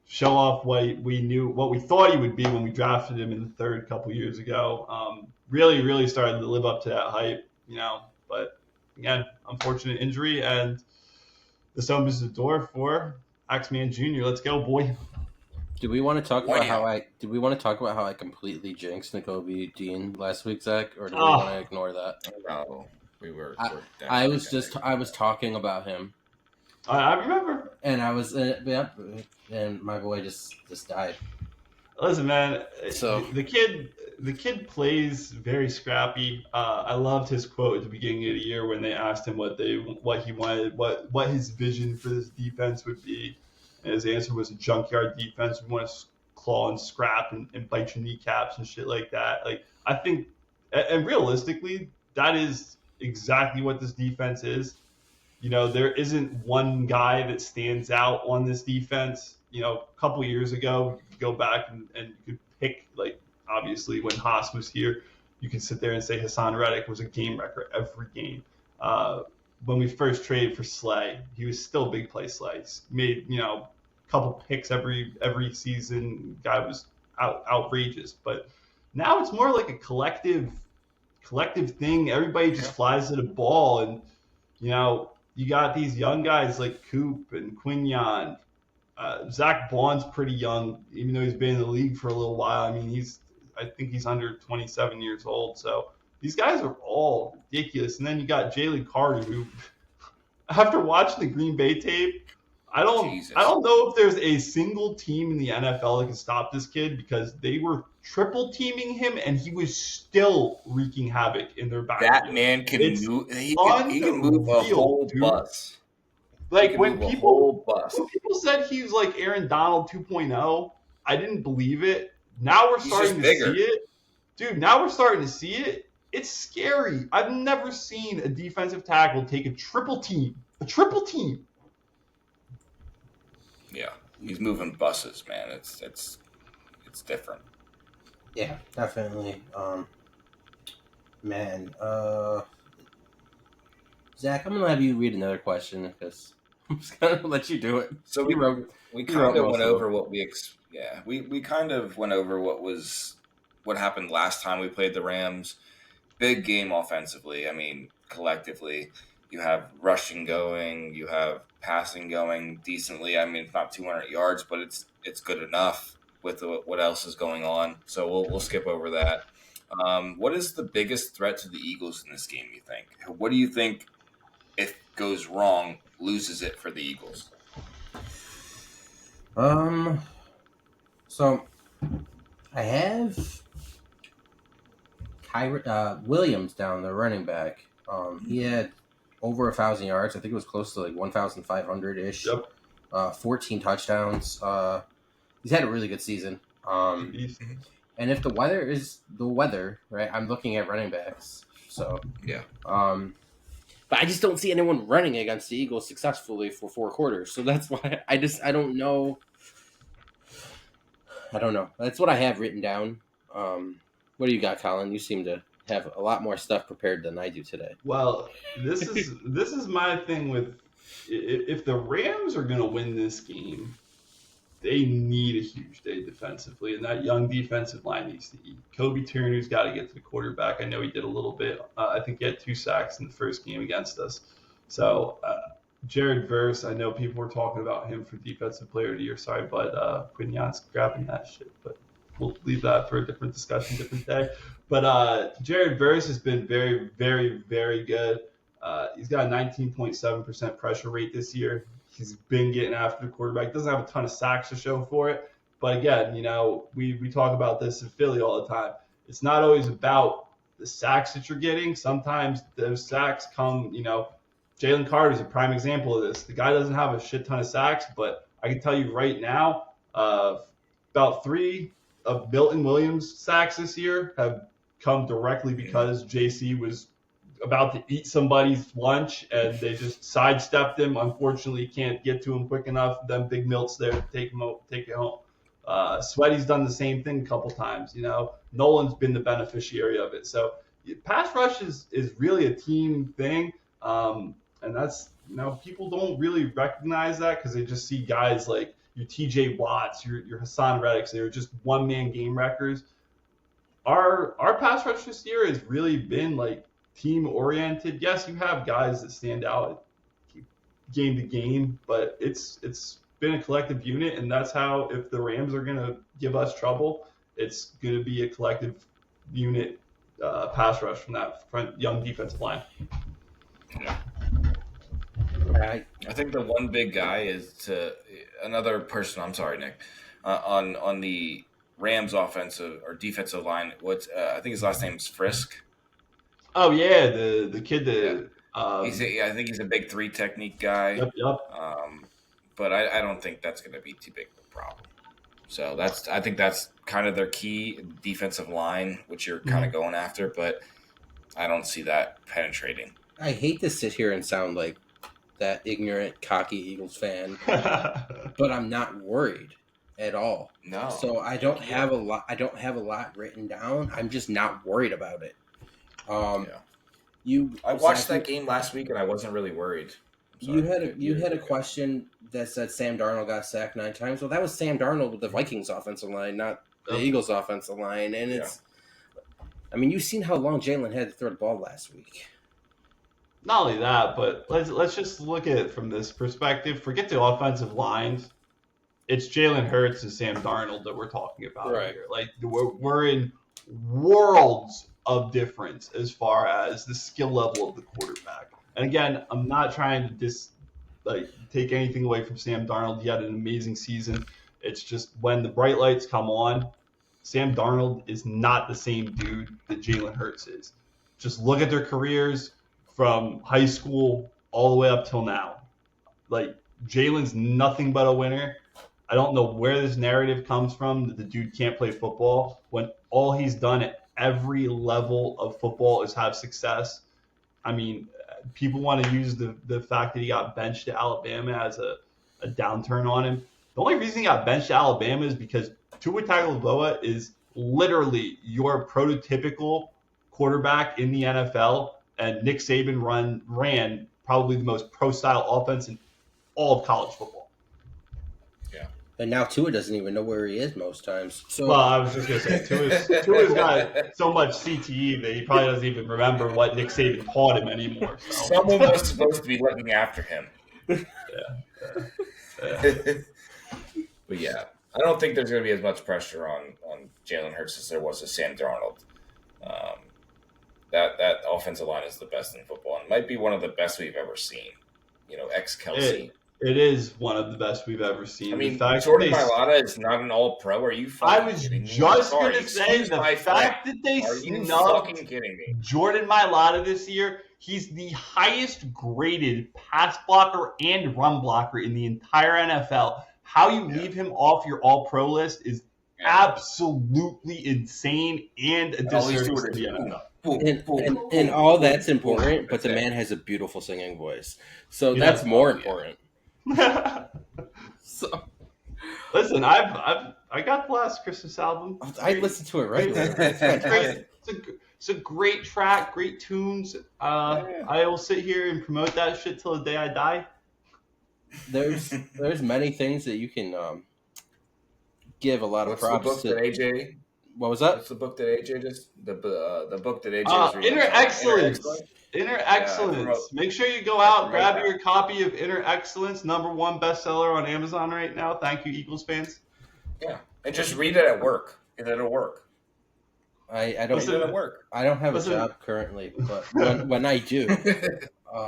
[SPEAKER 2] show off what we thought he would be when we drafted him in the third a couple years ago. Really, really started to live up to that hype, But again, unfortunate injury, and this opens the door for Axeman Jr. Let's go, boy.
[SPEAKER 1] Do we want to talk about
[SPEAKER 3] Wow.
[SPEAKER 1] how I completely jinxed N'Kobe Dean last week, Zach, or do we want to
[SPEAKER 2] Oh,
[SPEAKER 1] ignore that?
[SPEAKER 3] No, we're
[SPEAKER 1] I
[SPEAKER 3] definitely
[SPEAKER 1] I was talking about him,
[SPEAKER 2] I remember.
[SPEAKER 1] and and my boy just died.
[SPEAKER 2] Listen, man,
[SPEAKER 1] So
[SPEAKER 2] the kid plays very scrappy. I loved his quote at the beginning of the year when they asked him what he wanted, what his vision for this defense would be, and his answer was a junkyard defense. We want to claw and scrap and bite your kneecaps and shit like that. Like I think, and realistically, that is exactly what this defense is. There isn't one guy that stands out on this defense. A couple of years ago, you could go back and you could pick, like, obviously when Haas was here, you could sit there and say Hassan Reddick was a game wrecker every game. When we first traded for Slay, he was still big play Slay. He's made, a couple picks every season. Guy was outrageous. But now it's more like a collective thing. Everybody just flies to the ball, and you got these young guys like Coop and Quignon. Zach Bond's pretty young, even though he's been in the league for a little while. I mean, I think he's under 27 years old. So these guys are all ridiculous. And then you got Jalen Carter, who, after watching the Green Bay tape, I don't know if there's a single team in the NFL that can stop this kid, because they were triple teaming him and he was still wreaking havoc in their backfield.
[SPEAKER 3] That man can move. He can move a whole bus.
[SPEAKER 2] Like when people said he was like Aaron Donald 2.0, I didn't believe it. Now we're starting to see it. Dude, now we're starting to see it. It's scary. I've never seen a defensive tackle take a triple team.
[SPEAKER 3] Yeah, he's moving buses, man. It's different.
[SPEAKER 1] Yeah, definitely. Man, Zach, I'm gonna have you read another question because I'm just gonna let you do it.
[SPEAKER 3] So we kind of went over what we kind of went over what happened last time we played the Rams. Big game offensively. I mean, collectively, you have rushing going, you have passing going decently. I mean, it's not 200 yards, but it's good enough with what else is going on. So we'll skip over that. What is the biggest threat to the Eagles in this game, you think? What do you think, if goes wrong, loses it for the Eagles?
[SPEAKER 1] So I have Williams down, the running back. He had over 1,000 yards. I think it was close to like 1,500 ish.
[SPEAKER 2] Yep.
[SPEAKER 1] 14 touchdowns. He's had a really good season. And if the weather is the weather, right? I'm looking at running backs. So
[SPEAKER 3] yeah.
[SPEAKER 1] But I just don't see anyone running against the Eagles successfully for 4 quarters. So that's why I don't know. I don't know. That's what I have written down. What do you got, Collin? You seem to have a lot more stuff prepared than I do today.
[SPEAKER 2] Well, this is my thing with, if the Rams are going to win this game, they need a huge day defensively, and that young defensive line needs to eat. Kobe Turner's got to get to the quarterback. I know he did a little bit. I think he had 2 sacks in the first game against us. So Jared Verse, I know people were talking about him for Defensive Player of the Year. Sorry, but Quignon's grabbing that shit. But we'll leave that for a different discussion, different day. But Jared Verse has been very, very, very good. He's got a 19.7% pressure rate this year. He's been getting after the quarterback. Doesn't have a ton of sacks to show for it. But again, we talk about this in Philly all the time. It's not always about the sacks that you're getting. Sometimes those sacks come, Jalen Carter is a prime example of this. The guy doesn't have a shit ton of sacks, but I can tell you right now, about 3 of Milton Williams' sacks this year have come directly because JC was about to eat somebody's lunch and they just sidestepped him. Unfortunately, can't get to him quick enough. Them big Milts there to take it home. Sweaty's done the same thing a couple times. Nolan's been the beneficiary of it. So pass rush is really a team thing, and that's people don't really recognize that because they just see guys like your T.J. Watts, your Hassan Reddicks. They're just one-man game wreckers. Our pass rush this year has really been like team oriented. Yes, you have guys that stand out game to game, but it's been a collective unit, and that's how, if the Rams are going to give us trouble, it's going to be a collective unit pass rush from that front young defensive line.
[SPEAKER 3] Yeah. I think the one big guy is another person. I'm sorry, Nick, on the Rams offensive or defensive line. I think his last name is Frisk.
[SPEAKER 2] Oh yeah, the kid that.
[SPEAKER 3] I think he's a big 3 technique guy.
[SPEAKER 2] Yep.
[SPEAKER 3] But I don't think that's going to be too big of a problem. So I think that's kind of their key defensive line, which you're kind of going after. But I don't see that penetrating.
[SPEAKER 1] I hate to sit here and sound like that ignorant, cocky Eagles fan, but I'm not worried at all.
[SPEAKER 3] No.
[SPEAKER 1] So I don't have a lot. I don't have a lot written down. I'm just not worried about it.
[SPEAKER 3] I watched that game last week and I wasn't really worried.
[SPEAKER 1] You had a question that said Sam Darnold got sacked 9 times. Well, that was Sam Darnold with the Vikings offensive line, not the Eagles offensive line. And you've seen how long Jalen had to throw the ball last week.
[SPEAKER 2] Not only that, but let's just look at it from this perspective. Forget the offensive lines. It's Jalen Hurts and Sam Darnold that we're talking about here. Like we're in worlds of difference as far as the skill level of the quarterback. And again, I'm not trying to take anything away from Sam Darnold. He had an amazing season. It's just when the bright lights come on, Sam Darnold is not the same dude that Jalen Hurts is. Just look at their careers from high school all the way up till now. Like, Jalen's nothing but a winner. I don't know where this narrative comes from that the dude can't play football when all he's done at every level of football is have success. I mean, people want to use the fact that he got benched at Alabama as a downturn on him. The only reason he got benched at Alabama is because Tua Tagovailoa is literally your prototypical quarterback in the NFL, and Nick Saban ran probably the most pro-style offense in all of college football.
[SPEAKER 3] Yeah.
[SPEAKER 1] And now Tua doesn't even know where he is most times. So,
[SPEAKER 2] well, I was just going to say, Tua's got so much CTE that he probably doesn't even remember what Nick Saban taught him anymore. So.
[SPEAKER 3] Someone was supposed to be looking after him.
[SPEAKER 2] Yeah.
[SPEAKER 3] But yeah, I don't think there's going to be as much pressure on Jalen Hurts as there was with Sam Darnold. That offensive line is the best in football and might be one of the best we've ever seen. Ex-Kelsey.
[SPEAKER 2] It is one of the best we've ever seen.
[SPEAKER 3] I mean, Jordan Mailata is not an all-pro. Are you fucking kidding me?
[SPEAKER 2] I was just going to say, the fact that they snubbed Jordan Mailata this year, he's the highest graded pass blocker and run blocker in the entire NFL. How you leave him off your all-pro list is absolutely insane and a disservice to the NFL.
[SPEAKER 1] And all that's important, but the man has a beautiful singing voice. So that's more important. So,
[SPEAKER 2] listen, I got the last Christmas album.
[SPEAKER 1] I listen to it regularly.
[SPEAKER 2] It's a great track, great tunes. I will sit here and promote that shit till the day I die.
[SPEAKER 1] There's many things that you can give a lot of props
[SPEAKER 3] to. That AJ?
[SPEAKER 1] What was that?
[SPEAKER 3] What's the book that AJ just the book that AJ is reading?
[SPEAKER 2] Inner Excellence. Inner Excellence. Make sure you go out, grab your copy of Inner Excellence, #1 bestseller on Amazon right now. Thank you, Eagles fans.
[SPEAKER 3] Yeah, and just read it at work. It'll work.
[SPEAKER 1] I don't.
[SPEAKER 3] Read it at work.
[SPEAKER 1] I don't have a job currently, but when I do.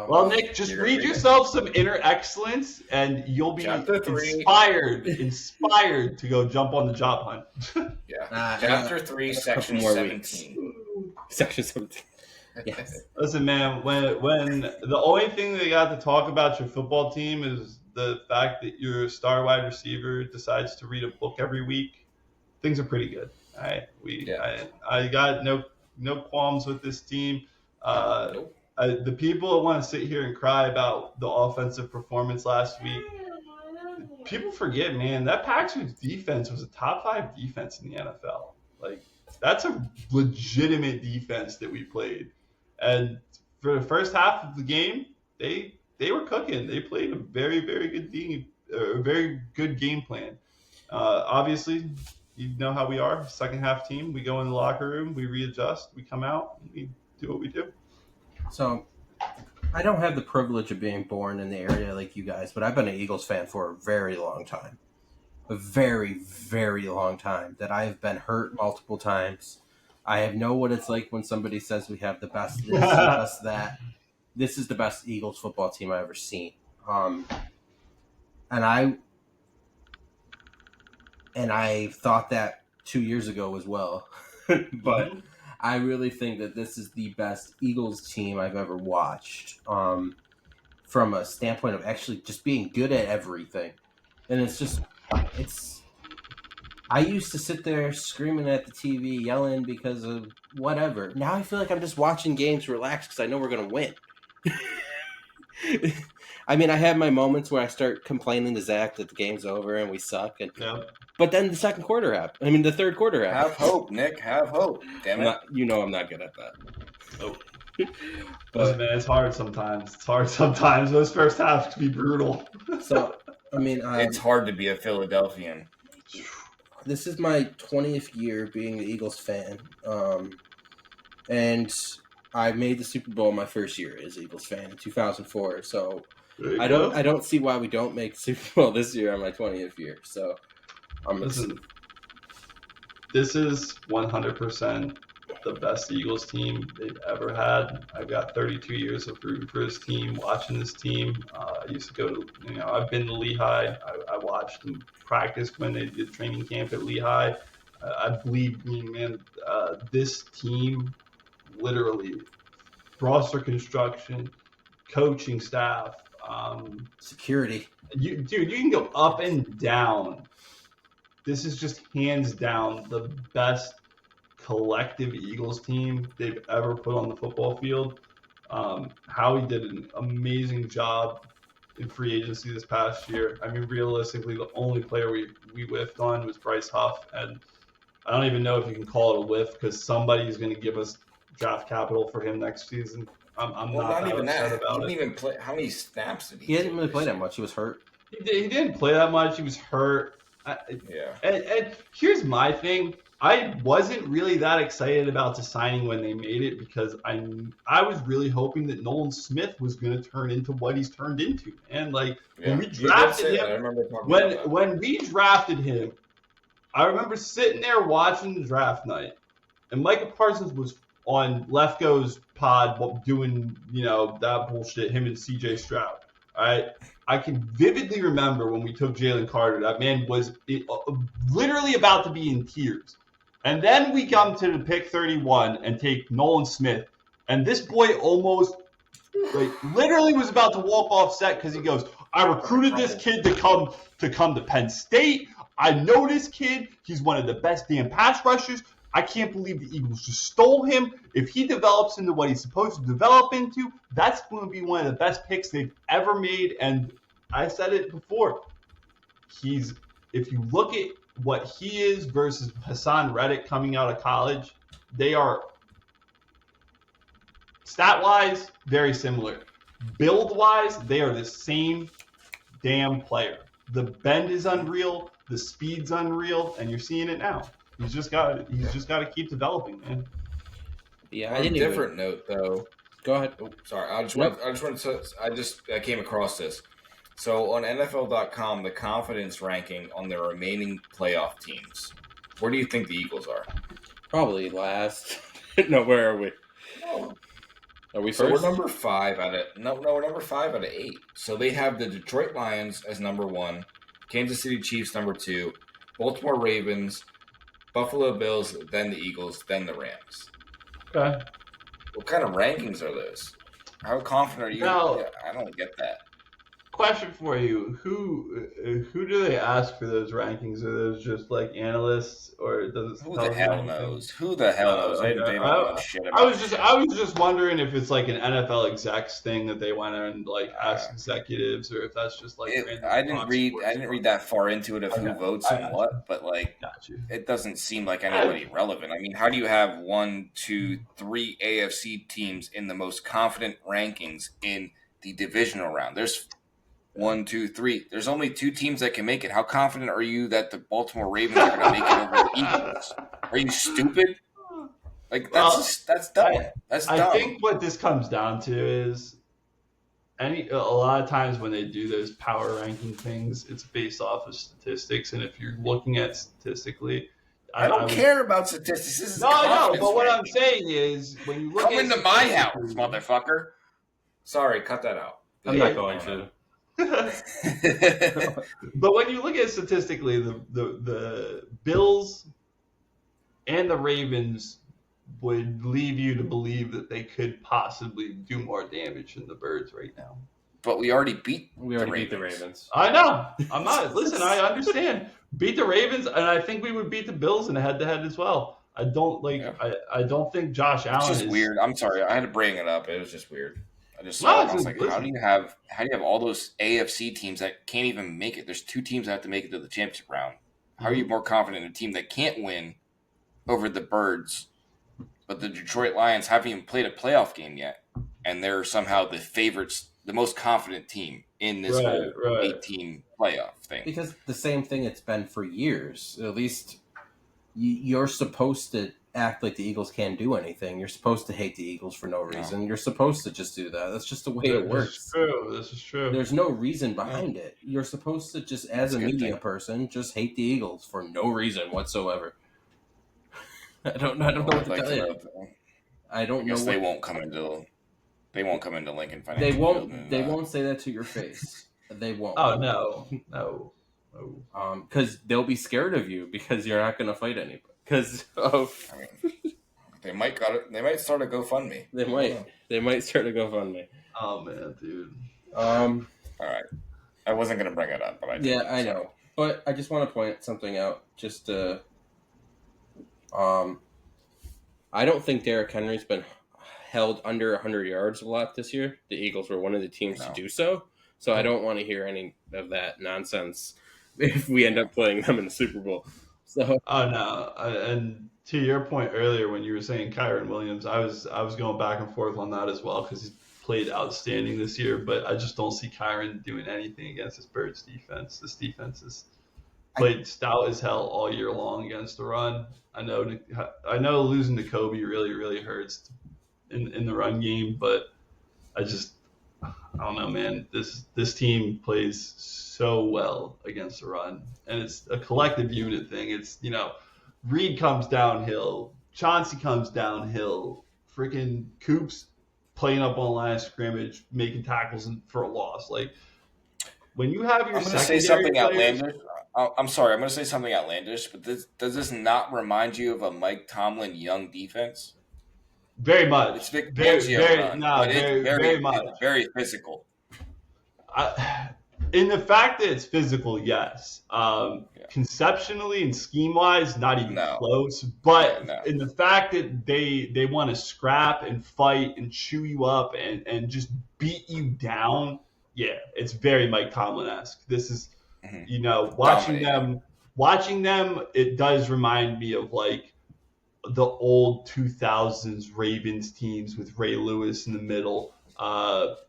[SPEAKER 2] Well, Nick, just read yourself some Inner Excellence, and you'll be inspired to go jump on the job hunt.
[SPEAKER 3] Yeah. Chapter 3, Section 17.
[SPEAKER 1] Section 17. Yes.
[SPEAKER 2] Listen, man, when the only thing they got to talk about your football team is the fact that your star wide receiver decides to read a book every week, things are pretty good. All right. I got no qualms with this team.
[SPEAKER 3] Nope.
[SPEAKER 2] The people that want to sit here and cry about the offensive performance last week, people forget, man, that Packers defense was a top 5 defense in the NFL. Like, that's a legitimate defense that we played. And for the first half of the game, they were cooking. They played a very, very good game, a very good game plan. Obviously, you know how we are, second half team. We go in the locker room, we readjust, we come out, and we do what we do.
[SPEAKER 1] So I don't have the privilege of being born in the area like you guys, but I've been an Eagles fan for a very long time. A very, very long time. That I have been hurt multiple times. I know what it's like when somebody says we have the best this, the best that. This is the best Eagles football team I've ever seen. And I thought that 2 years ago as well. But I really think that this is the best Eagles team I've ever watched. From a standpoint of actually just being good at everything. And I used to sit there screaming at the TV, yelling because of whatever. Now I feel like I'm just watching games relaxed because I know we're going to win. I mean, I have my moments where I start complaining to Zach that the game's over and we suck. But then the third quarter happened.
[SPEAKER 3] Have hope, Nick. Have hope. Damn it.
[SPEAKER 1] I'm not good at that.
[SPEAKER 2] Nope. Listen, man, it's hard sometimes. Those first halves can be brutal.
[SPEAKER 1] So, I mean,
[SPEAKER 3] it's hard to be a Philadelphian.
[SPEAKER 1] This is my 20th year being an Eagles fan, and I made the Super Bowl my first year as Eagles fan in 2004. So I don't see why we don't make the Super Bowl this year on my 20th year. So
[SPEAKER 2] listen, this is 100% the best Eagles team they've ever had. I've got 32 years of rooting for this team, watching this team. I used to go to, I've been to Lehigh. I watched them practice when they did training camp at Lehigh. I believe me, man, this team literally roster construction, coaching staff,
[SPEAKER 1] security.
[SPEAKER 2] You can go up and down. This is just hands down the best collective Eagles team they've ever put on the football field. Howie did an amazing job in free agency this past year. I mean, realistically, the only player we whiffed on was Bryce Huff, and I don't even know if you can call it a whiff because somebody's going to give us draft capital for him next season. I'm not even upset about it.
[SPEAKER 3] He didn't even play. How many snaps did he?
[SPEAKER 1] He didn't really play that much. He was hurt.
[SPEAKER 2] He didn't play that much. He was hurt.
[SPEAKER 3] Yeah.
[SPEAKER 2] And here's my thing. I wasn't really that excited about the signing when they made it because I was really hoping that Nolan Smith was going to turn into what he's turned into. And when we drafted him, when we drafted him, I remember sitting there watching the draft night, and Micah Parsons was on Lefko's pod doing that bullshit. Him and C.J. Stroud. All right. I can vividly remember when we took Jalen Carter. That man was literally about to be in tears. And then we come to the pick 31 and take Nolan Smith. And this boy almost, literally was about to walk off set because he goes, I recruited this kid to come to Penn State. I know this kid. He's one of the best damn pass rushers. I can't believe the Eagles just stole him. If he develops into what he's supposed to develop into, that's going to be one of the best picks they've ever made. And I said it before. If you look at what he is versus Hassan Reddick coming out of college, they are stat-wise very similar. Build-wise, they are the same damn player. The bend is unreal, the speed's unreal, and you're seeing it now. He's just got to keep developing, man.
[SPEAKER 1] Yeah,
[SPEAKER 3] On a different note, though.
[SPEAKER 1] Go ahead.
[SPEAKER 3] Oh, sorry, I came across this. So on NFL.com, the confidence ranking on the remaining playoff teams. Where do you think the Eagles are?
[SPEAKER 1] Probably last. No, where are we? Are we first?
[SPEAKER 3] So we're number 5 out of we're number 5 out of 8. So they have the Detroit Lions as number 1, Kansas City Chiefs number 2, Baltimore Ravens, Buffalo Bills, then the Eagles, then the Rams.
[SPEAKER 2] Okay.
[SPEAKER 3] What kind of rankings are those? How confident are you?
[SPEAKER 2] Now,
[SPEAKER 3] I don't get that.
[SPEAKER 2] Question for you: Who do they ask for those rankings? Are those just like analysts, or does it
[SPEAKER 3] Who
[SPEAKER 2] tell
[SPEAKER 3] the
[SPEAKER 2] them
[SPEAKER 3] hell
[SPEAKER 2] anything?
[SPEAKER 3] knows? Who the hell knows?
[SPEAKER 2] Okay.
[SPEAKER 3] They don't know shit
[SPEAKER 2] I
[SPEAKER 3] about
[SPEAKER 2] was just
[SPEAKER 3] shit.
[SPEAKER 2] I was just wondering if it's like an NFL execs thing that they went and like
[SPEAKER 3] Uh,
[SPEAKER 2] ask executives, or if that's just like random Fox
[SPEAKER 3] I
[SPEAKER 2] Sports
[SPEAKER 3] didn't read
[SPEAKER 2] stuff.
[SPEAKER 3] that far into it of
[SPEAKER 2] Okay,
[SPEAKER 3] who votes
[SPEAKER 2] I
[SPEAKER 3] and
[SPEAKER 2] got you.
[SPEAKER 3] what, but like
[SPEAKER 2] Got you.
[SPEAKER 3] it doesn't seem like anybody relevant. I mean, how do you have 1, 2, 3 AFC teams in the most confident rankings in the divisional round? There's 1, 2, 3. There's only 2 teams that can make it. How confident are you that the Baltimore Ravens are going to make it over the Eagles? Are you stupid? Like
[SPEAKER 2] Well,
[SPEAKER 3] that's dumb.
[SPEAKER 2] I
[SPEAKER 3] That's
[SPEAKER 2] I
[SPEAKER 3] dumb.
[SPEAKER 2] think what this comes down to is a lot of times when they do those power ranking things, it's based off of statistics, and if you're looking at statistically,
[SPEAKER 3] I
[SPEAKER 2] I
[SPEAKER 3] don't
[SPEAKER 2] would.
[SPEAKER 3] care about statistics. This is
[SPEAKER 2] No, I know,
[SPEAKER 3] confidence
[SPEAKER 2] but what I'm
[SPEAKER 3] ranking.
[SPEAKER 2] saying is when you look
[SPEAKER 3] Come
[SPEAKER 2] at
[SPEAKER 3] into my house,
[SPEAKER 2] statistically,
[SPEAKER 3] motherfucker. Sorry, cut that out.
[SPEAKER 1] I'm
[SPEAKER 2] yeah,
[SPEAKER 1] not going to.
[SPEAKER 2] but when you look at statistically, the Bills and the Ravens would leave you to believe that they could possibly do more damage than the Birds right now.
[SPEAKER 3] But we already beat
[SPEAKER 1] We already beat the Ravens.
[SPEAKER 2] I know. I'm not. Listen, I understand. Beat the Ravens, and I think we would beat the Bills in a head-to-head as well. I don't like.
[SPEAKER 3] Yeah.
[SPEAKER 2] I don't think Josh
[SPEAKER 3] It's
[SPEAKER 2] Allen
[SPEAKER 3] just
[SPEAKER 2] is
[SPEAKER 3] weird. I'm sorry. I had to bring it up. It was just weird. I just saw
[SPEAKER 2] No,
[SPEAKER 3] it and I was like, how do
[SPEAKER 2] listen.
[SPEAKER 3] you have all those AFC teams that can't even make it? There's 2 teams that have to make it to the championship round. How are you more confident in a team that can't win over the Birds, but the Detroit Lions haven't even played a playoff game yet, and they're somehow the favorites, the most confident team in this whole
[SPEAKER 2] Right.
[SPEAKER 3] 8-team playoff thing?
[SPEAKER 1] Because the same thing it's been for years. At least you're supposed to act like the Eagles can't do anything. You're supposed to hate the Eagles for no reason. You're supposed to just do that. That's just the way it works.
[SPEAKER 2] This is true.
[SPEAKER 1] There's no reason behind it. You're supposed to just, as a media person, just hate the Eagles for no reason whatsoever. I don't know what to tell you. I don't know.
[SPEAKER 3] They won't come into Lincoln Financial
[SPEAKER 1] They
[SPEAKER 3] Field.
[SPEAKER 1] They won't say that to your face. They won't.
[SPEAKER 2] Oh no.
[SPEAKER 1] Because they'll be scared of you because you're not going to fight anybody. Because of.
[SPEAKER 3] I mean, they might start a GoFundMe.
[SPEAKER 1] They might start a GoFundMe.
[SPEAKER 2] Oh man, dude.
[SPEAKER 3] All right. I wasn't gonna bring it up, but I did.
[SPEAKER 1] Yeah, I know. But I just want to point something out. Just I don't think Derrick Henry's been held under 100 yards a lot this year. The Eagles were one of the teams to do so. So I don't want to hear any of that nonsense if we end up playing them in the Super Bowl. So.
[SPEAKER 2] Oh no, and to your point earlier when you were saying Kyron Williams, I was going back and forth on that as well because he's played outstanding this year, but I just don't see Kyron doing anything against this Birds defense. This defense has played stout as hell all year long against the run. I know losing to Kobe really hurts in the run game, but I don't know, man. This team plays so well against the run, and it's a collective unit thing. It's Reed comes downhill, Chauncey comes downhill, freaking Coops playing up on the line of scrimmage, making tackles for a loss. Like when you have your
[SPEAKER 3] I'm going to
[SPEAKER 2] secondary
[SPEAKER 3] say something
[SPEAKER 2] players,
[SPEAKER 3] outlandish. I'm sorry. I'm going to say something outlandish, but does this not remind you of a Mike Tomlin young defense?
[SPEAKER 2] very much.
[SPEAKER 3] It's Vic
[SPEAKER 2] very
[SPEAKER 3] very
[SPEAKER 2] much.
[SPEAKER 3] It's very physical.
[SPEAKER 2] In the fact that it's physical, yes. Conceptually and scheme-wise, not even close. But in the fact that they want to scrap and fight and chew you up and just beat you down, yeah, it's very Mike Tomlin-esque. This is, watching them, it does remind me of like the old 2000s Ravens teams with Ray Lewis in the middle.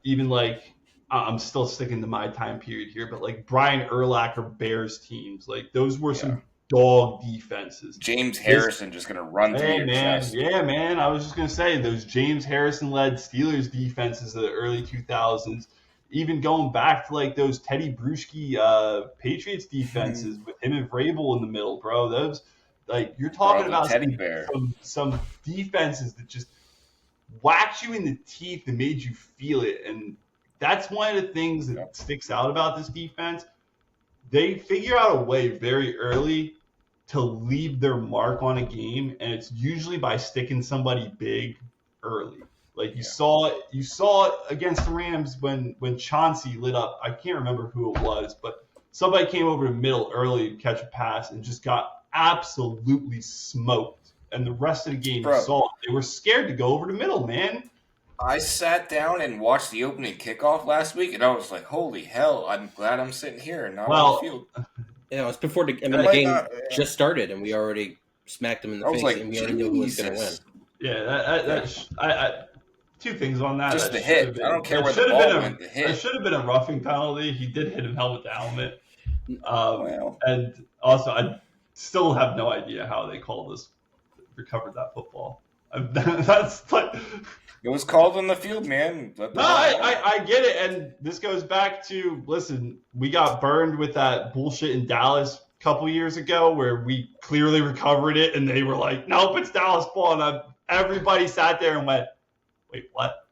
[SPEAKER 2] Even like, I'm still sticking to my time period here, but like Brian Urlacher Bears teams, like those were some dog defenses.
[SPEAKER 3] James Harrison just going to run through your chest.
[SPEAKER 2] Yeah, man. I was just going to say those James Harrison-led Steelers defenses of the early 2000s, even going back to like those Teddy Bruschi Patriots defenses with him and Vrabel in the middle, bro. Those, like, you're talking about some defenses that just whacked you in the teeth and made you feel it. And that's one of the things that sticks out about this defense. They figure out a way very early to leave their mark on a game, and it's usually by sticking somebody big early. Like you saw it against the Rams when Chauncey lit up. I can't remember who it was, but somebody came over to middle early to catch a pass and just got absolutely smoked. And the rest of the game, you
[SPEAKER 3] Bro.
[SPEAKER 2] saw it. They were scared to go over to middle, man.
[SPEAKER 3] I sat down and watched the opening kickoff last week, and I was like, "Holy hell! I'm glad I'm sitting here and not on the field."
[SPEAKER 1] Yeah, it was before the
[SPEAKER 3] Might
[SPEAKER 1] game
[SPEAKER 3] not-
[SPEAKER 1] just started, and we already smacked them in the
[SPEAKER 3] I was
[SPEAKER 1] face,
[SPEAKER 3] like,
[SPEAKER 1] and we already knew who was going to win.
[SPEAKER 3] Jesus.
[SPEAKER 2] Yeah, two things on that.
[SPEAKER 3] Just
[SPEAKER 2] That
[SPEAKER 3] the
[SPEAKER 2] should have
[SPEAKER 3] hit.
[SPEAKER 2] been-
[SPEAKER 3] I don't care
[SPEAKER 2] that
[SPEAKER 3] where the
[SPEAKER 2] should have
[SPEAKER 3] ball
[SPEAKER 2] been a-
[SPEAKER 3] went. The
[SPEAKER 2] That
[SPEAKER 3] hit.
[SPEAKER 2] should have been a roughing penalty. He did hit him helmet to helmet.
[SPEAKER 3] Well.
[SPEAKER 2] And also, I still have no idea how they recovered that football. That's like,
[SPEAKER 3] It was called on the field, man.
[SPEAKER 2] no, I get it. And this goes back to, listen, we got burned with that bullshit in Dallas a couple years ago where we clearly recovered it, and they were like, nope, it's Dallas ball. And everybody sat there and went, wait, what?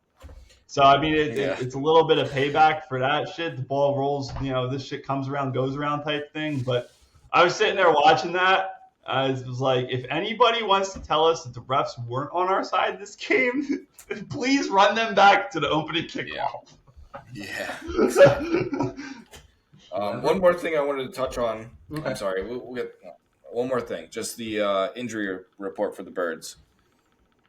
[SPEAKER 2] So, I mean, it's a little bit of payback for that shit. The ball rolls, this shit comes around, goes around type thing. But I was sitting there watching that. It was like, if anybody wants to tell us that the refs weren't on our side this game, please run them back to the opening kickoff.
[SPEAKER 3] Yeah. One more thing I wanted to touch on.
[SPEAKER 1] Okay.
[SPEAKER 3] I'm sorry. We'll get one more thing. Just the injury report for the Birds.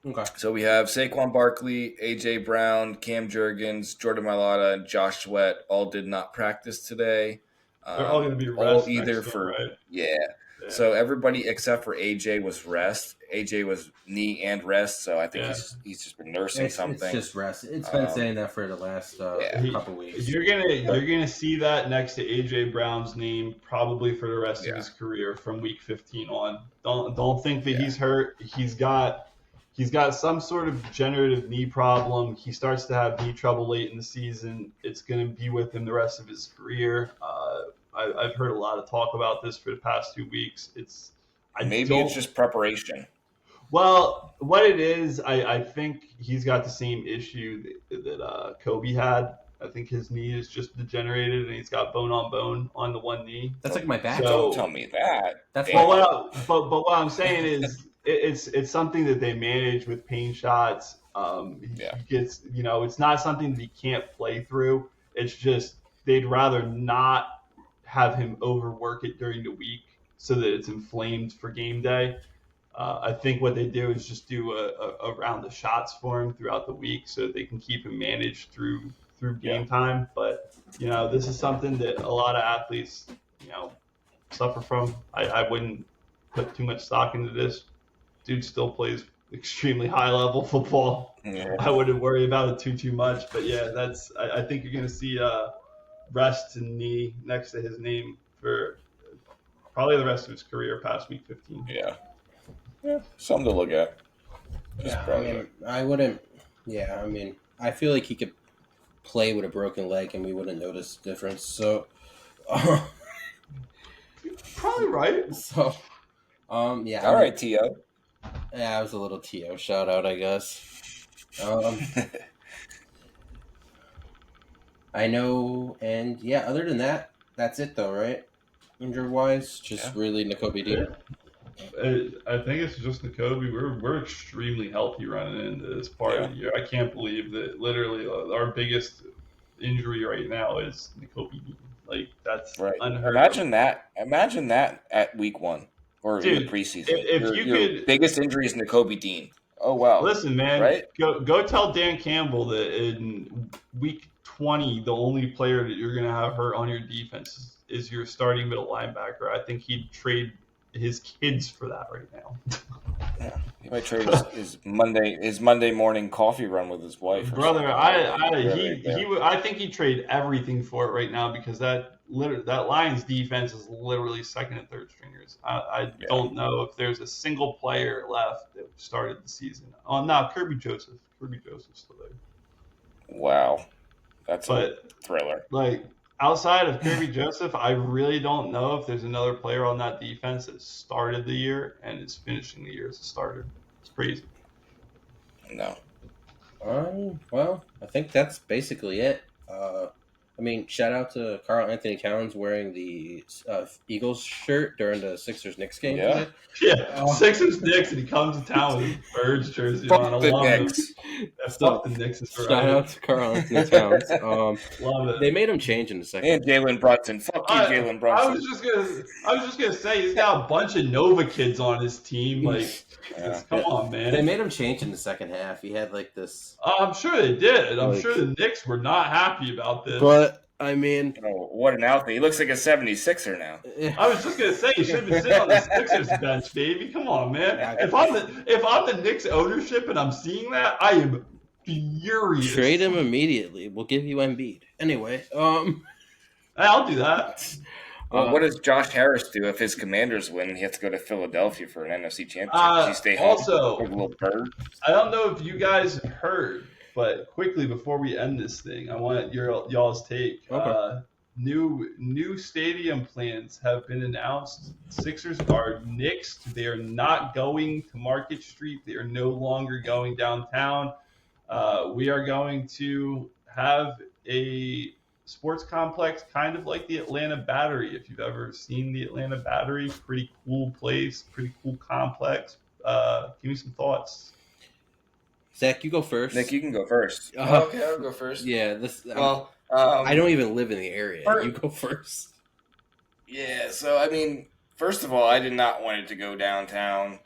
[SPEAKER 1] Okay.
[SPEAKER 3] So we have Saquon Barkley, A.J. Brown, Cam Jurgens, Jordan Mailata, and Josh Sweat all did not practice today.
[SPEAKER 2] They're all going to be
[SPEAKER 3] all
[SPEAKER 2] rest
[SPEAKER 3] either
[SPEAKER 2] next
[SPEAKER 3] for
[SPEAKER 2] game, right?
[SPEAKER 3] Yeah. So everybody except for AJ was rest. AJ was knee and rest. So I think he's just been nursing something.
[SPEAKER 1] It's just rest. It's been saying that for the last couple weeks.
[SPEAKER 2] You're gonna see that next to AJ Brown's name probably for the rest of his career from week 15 on. Don't think that he's hurt. He's got some sort of degenerative knee problem. He starts to have knee trouble late in the season. It's going to be with him the rest of his career. I've heard a lot of talk about this for the past 2 weeks. It's
[SPEAKER 3] just preparation.
[SPEAKER 2] Well, what it is, I think he's got the same issue that Kobe had. I think his knee is just degenerated, and he's got bone on bone on the one knee.
[SPEAKER 1] That's like my back.
[SPEAKER 3] So, don't tell me that.
[SPEAKER 1] That's
[SPEAKER 2] but what I'm saying is, it's something that they manage with pain shots. He gets, it's not something that he can't play through. It's just they'd rather not have him overwork it during the week so that it's inflamed for game day. I think what they do is just do a round of shots for him throughout the week so that they can keep him managed through game time. But, this is something that a lot of athletes, suffer from. I wouldn't put too much stock into this. Dude still plays extremely high level football.
[SPEAKER 3] Yeah.
[SPEAKER 2] I wouldn't worry about it too much. But yeah, I think you're going to see rest and knee next to his name for probably the rest of his career past week 15.
[SPEAKER 3] Yeah, something to look at.
[SPEAKER 1] I wouldn't. Yeah, I mean, I feel like he could play with a broken leg and we wouldn't notice the difference. So,
[SPEAKER 2] probably right.
[SPEAKER 1] So, yeah.
[SPEAKER 3] All right, T.O.
[SPEAKER 1] Yeah, I was a little T.O. shout out, I guess. I know, and other than that, that's it though, right? Injury wise, just really Nakobe Dean.
[SPEAKER 2] I think it's just Nakobe. We're extremely healthy running into this part of the year. I can't believe that literally our biggest injury right now is Nakobe Dean. Like that's unheard of.
[SPEAKER 3] Imagine that at week 1 or in the preseason.
[SPEAKER 2] If your
[SPEAKER 3] biggest injury is Nakobe Dean. Oh wow!
[SPEAKER 2] Listen, man.
[SPEAKER 3] Right?
[SPEAKER 2] Go tell Dan Campbell that in week 20, the only player that you're going to have hurt on your defense is your starting middle linebacker. I think he'd trade his kids for that right now.
[SPEAKER 3] Yeah, he might trade his Monday morning coffee run with his wife.
[SPEAKER 2] Brother, I think he'd trade everything for it right now because that Lions defense is literally second and third stringers. I don't know if there's a single player left that started the season. Oh no, Kirby Joseph's still there.
[SPEAKER 3] Wow. That's a thriller.
[SPEAKER 2] Like, outside of Kirby Joseph, I really don't know if there's another player on that defense that started the year and is finishing the year as a starter. It's crazy.
[SPEAKER 3] No.
[SPEAKER 1] Well, I think that's basically it. I mean, shout out to Carl Anthony Towns wearing the Eagles shirt during the Sixers Knicks game
[SPEAKER 3] Yeah.
[SPEAKER 1] today.
[SPEAKER 2] Yeah, Sixers Knicks, and he comes to town with his Birds jersey on. I
[SPEAKER 3] Fuck the
[SPEAKER 2] love it.
[SPEAKER 3] Knicks.
[SPEAKER 2] Yeah,
[SPEAKER 1] So
[SPEAKER 2] fuck the Knicks is
[SPEAKER 1] shout out
[SPEAKER 2] right.
[SPEAKER 1] to Carl Anthony Towns.
[SPEAKER 2] Love
[SPEAKER 1] They
[SPEAKER 2] it.
[SPEAKER 1] made him change in the second.
[SPEAKER 3] And Jalen Brunson. Fuck you, Jalen
[SPEAKER 2] I
[SPEAKER 3] Brunson.
[SPEAKER 2] was just gonna say he's got a bunch of Nova kids on his team. Like,
[SPEAKER 3] Yeah.
[SPEAKER 2] come on, man.
[SPEAKER 1] They made him change in the second half. He had like this,
[SPEAKER 2] I'm sure they did. I'm
[SPEAKER 1] Like-
[SPEAKER 2] sure the Knicks were not happy about this.
[SPEAKER 1] but I mean,
[SPEAKER 3] Oh, what an outfit. He looks like a 76er now.
[SPEAKER 2] I was just gonna say you should have been sitting on the Sixers bench, baby. Come on, man.
[SPEAKER 1] Yeah.
[SPEAKER 2] If I'm the Knicks ownership and I'm seeing that, I am furious.
[SPEAKER 1] trade him immediately. We'll give you Embiid anyway.
[SPEAKER 2] I'll do that.
[SPEAKER 3] Well, what does Josh Harris do if his Commanders win and he has to go to Philadelphia for an NFC championship? Does he stay home?
[SPEAKER 2] Also,
[SPEAKER 3] Like a little bird?
[SPEAKER 2] I don't know if you guys heard, but quickly before we end this thing, I want y'all's take.
[SPEAKER 1] Okay.
[SPEAKER 2] New stadium plans have been announced. Sixers are nixed. They are not going to Market Street. They are no longer going downtown. We are going to have a sports complex kind of like the Atlanta Battery. If you've ever seen the Atlanta Battery, pretty cool place, pretty cool complex. Give me some thoughts.
[SPEAKER 1] Zach, you go first.
[SPEAKER 3] Nick, you can go first.
[SPEAKER 1] Uh,
[SPEAKER 3] Okay, I'll go first.
[SPEAKER 1] Yeah, this.
[SPEAKER 3] Well,
[SPEAKER 1] I don't even live in the area.
[SPEAKER 3] First-
[SPEAKER 1] You go first.
[SPEAKER 3] Yeah, so I mean, first of all, I did not want it to go downtown.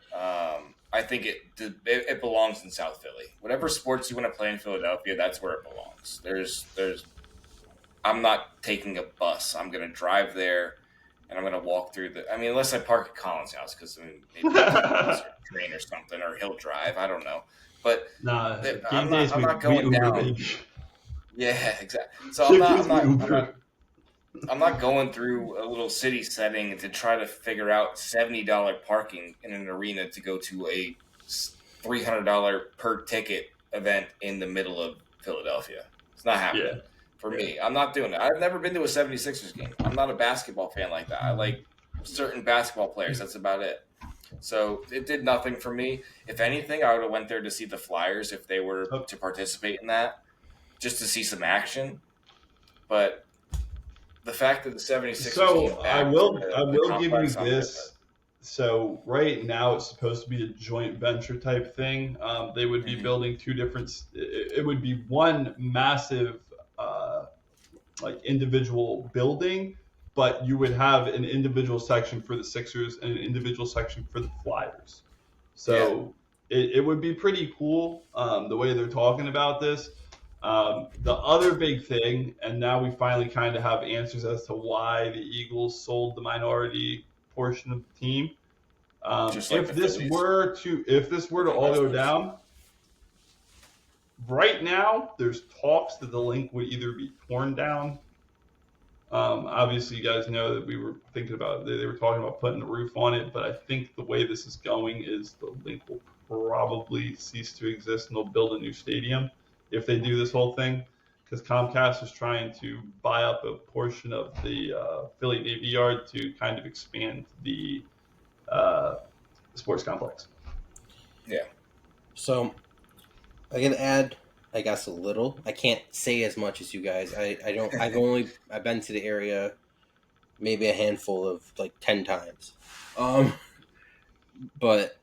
[SPEAKER 3] I think it belongs in South Philly. Whatever sports you want to play in Philadelphia, that's where it belongs. I'm not taking a bus. I'm gonna drive there, and I'm gonna walk through I mean, unless I park at Colin's house, because maybe I'll take a bus or train or something, or he'll drive. I don't know, but
[SPEAKER 2] Nah,
[SPEAKER 3] I'm not going down.
[SPEAKER 2] baby.
[SPEAKER 3] yeah, exactly. So
[SPEAKER 2] Game
[SPEAKER 3] I'm
[SPEAKER 2] days
[SPEAKER 3] not.
[SPEAKER 2] we
[SPEAKER 3] I'm
[SPEAKER 2] Uber.
[SPEAKER 3] not I'm not going through a little city setting to try to figure out $70 parking in an arena to go to a $300 per ticket event in the middle of Philadelphia. It's not happening
[SPEAKER 2] Yeah.
[SPEAKER 3] for me. I'm not doing it. I've never been to a 76ers game. I'm not a basketball fan like that. I like certain basketball players. That's about it. So it did nothing for me. If anything, I would have went there to see the Flyers if they were to participate in that, just to see some action. But the fact that the 76ers
[SPEAKER 2] So
[SPEAKER 3] came back
[SPEAKER 2] I will
[SPEAKER 3] to the
[SPEAKER 2] give you
[SPEAKER 3] complex, I'm good
[SPEAKER 2] this. So right now it's supposed to be a joint venture type thing. They would be
[SPEAKER 3] Mhm.
[SPEAKER 2] building two different. It would be one massive, like individual building, but you would have an individual section for the Sixers and an individual section for the Flyers. So it would be pretty cool the way they're talking about this. The other big thing, and now we finally kind of have answers as to why the Eagles sold the minority portion of the team.
[SPEAKER 3] Just like
[SPEAKER 2] If
[SPEAKER 3] the
[SPEAKER 2] this
[SPEAKER 3] Phillies.
[SPEAKER 2] were to all go down, right now there's talks that the link would either be torn down. Obviously, you guys know that we were thinking about they were talking about putting a roof on it, but I think the way this is going is the link will probably cease to exist and they'll build a new stadium if they do this whole thing, because Comcast is trying to buy up a portion of the Philly Navy Yard to kind of expand the sports complex.
[SPEAKER 1] So I can add, I guess, a little. I can't say as much as you guys. I don't. I've been to the area maybe a handful of 10 times. But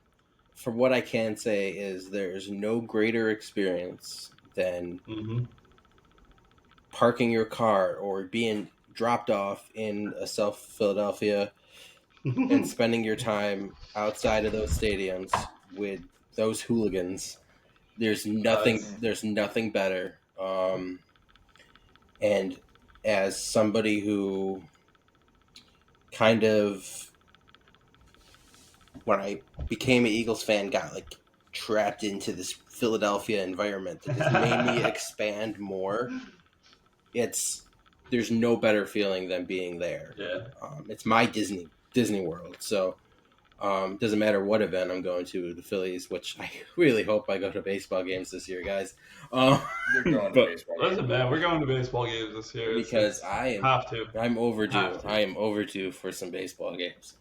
[SPEAKER 1] from what I can say is there's no greater experience than
[SPEAKER 2] Mm-hmm.
[SPEAKER 1] parking your car or being dropped off in a South Philadelphia and spending your time outside of those stadiums with those hooligans. There's nothing. There's nothing better. And as somebody who kind of, when I became an Eagles fan, got trapped into this Philadelphia environment that has made me expand more. There's no better feeling than being there.
[SPEAKER 2] Yeah.
[SPEAKER 1] It's my Disney World. So doesn't matter what event I'm going to, the Phillies, which I really hope I go to baseball games this year, guys.
[SPEAKER 3] You're going to baseball.
[SPEAKER 2] Listen, man, we're going to baseball games this year.
[SPEAKER 1] Because
[SPEAKER 2] have to.
[SPEAKER 1] I'm overdue.
[SPEAKER 2] Have to.
[SPEAKER 1] I am overdue for some baseball games.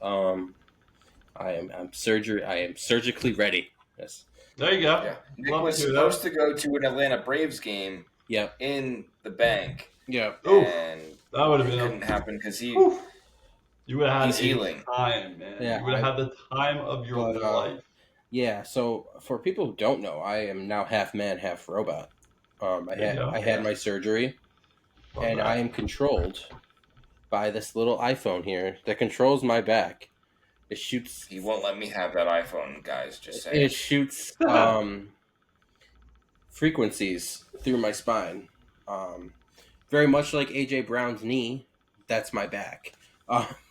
[SPEAKER 1] I am surgically ready. Yes.
[SPEAKER 2] There you go.
[SPEAKER 3] Yeah. Nick
[SPEAKER 2] Love
[SPEAKER 3] was
[SPEAKER 2] to do that.
[SPEAKER 3] supposed to go to an Atlanta Braves game
[SPEAKER 1] Yep.
[SPEAKER 3] in the bank,
[SPEAKER 1] Yeah.
[SPEAKER 2] Oof,
[SPEAKER 3] and
[SPEAKER 2] that would have
[SPEAKER 3] it
[SPEAKER 2] been
[SPEAKER 3] couldn't happen because
[SPEAKER 2] Oof. You would have
[SPEAKER 3] he's
[SPEAKER 2] had a
[SPEAKER 3] healing.
[SPEAKER 2] time, man.
[SPEAKER 1] Yeah,
[SPEAKER 2] You would have had the time of your
[SPEAKER 1] but,
[SPEAKER 2] life.
[SPEAKER 1] yeah. So for people who don't know, I am now half man, half robot. I
[SPEAKER 2] There you
[SPEAKER 1] had
[SPEAKER 2] go.
[SPEAKER 1] I had my surgery,
[SPEAKER 2] Love
[SPEAKER 1] and I
[SPEAKER 2] that.
[SPEAKER 1] am controlled by this little iPhone here that controls my back. It shoots.
[SPEAKER 3] He won't let me have that iPhone, guys. Just
[SPEAKER 1] It
[SPEAKER 3] saying.
[SPEAKER 1] shoots frequencies through my spine. Um, very much like AJ Brown's knee. That's my back.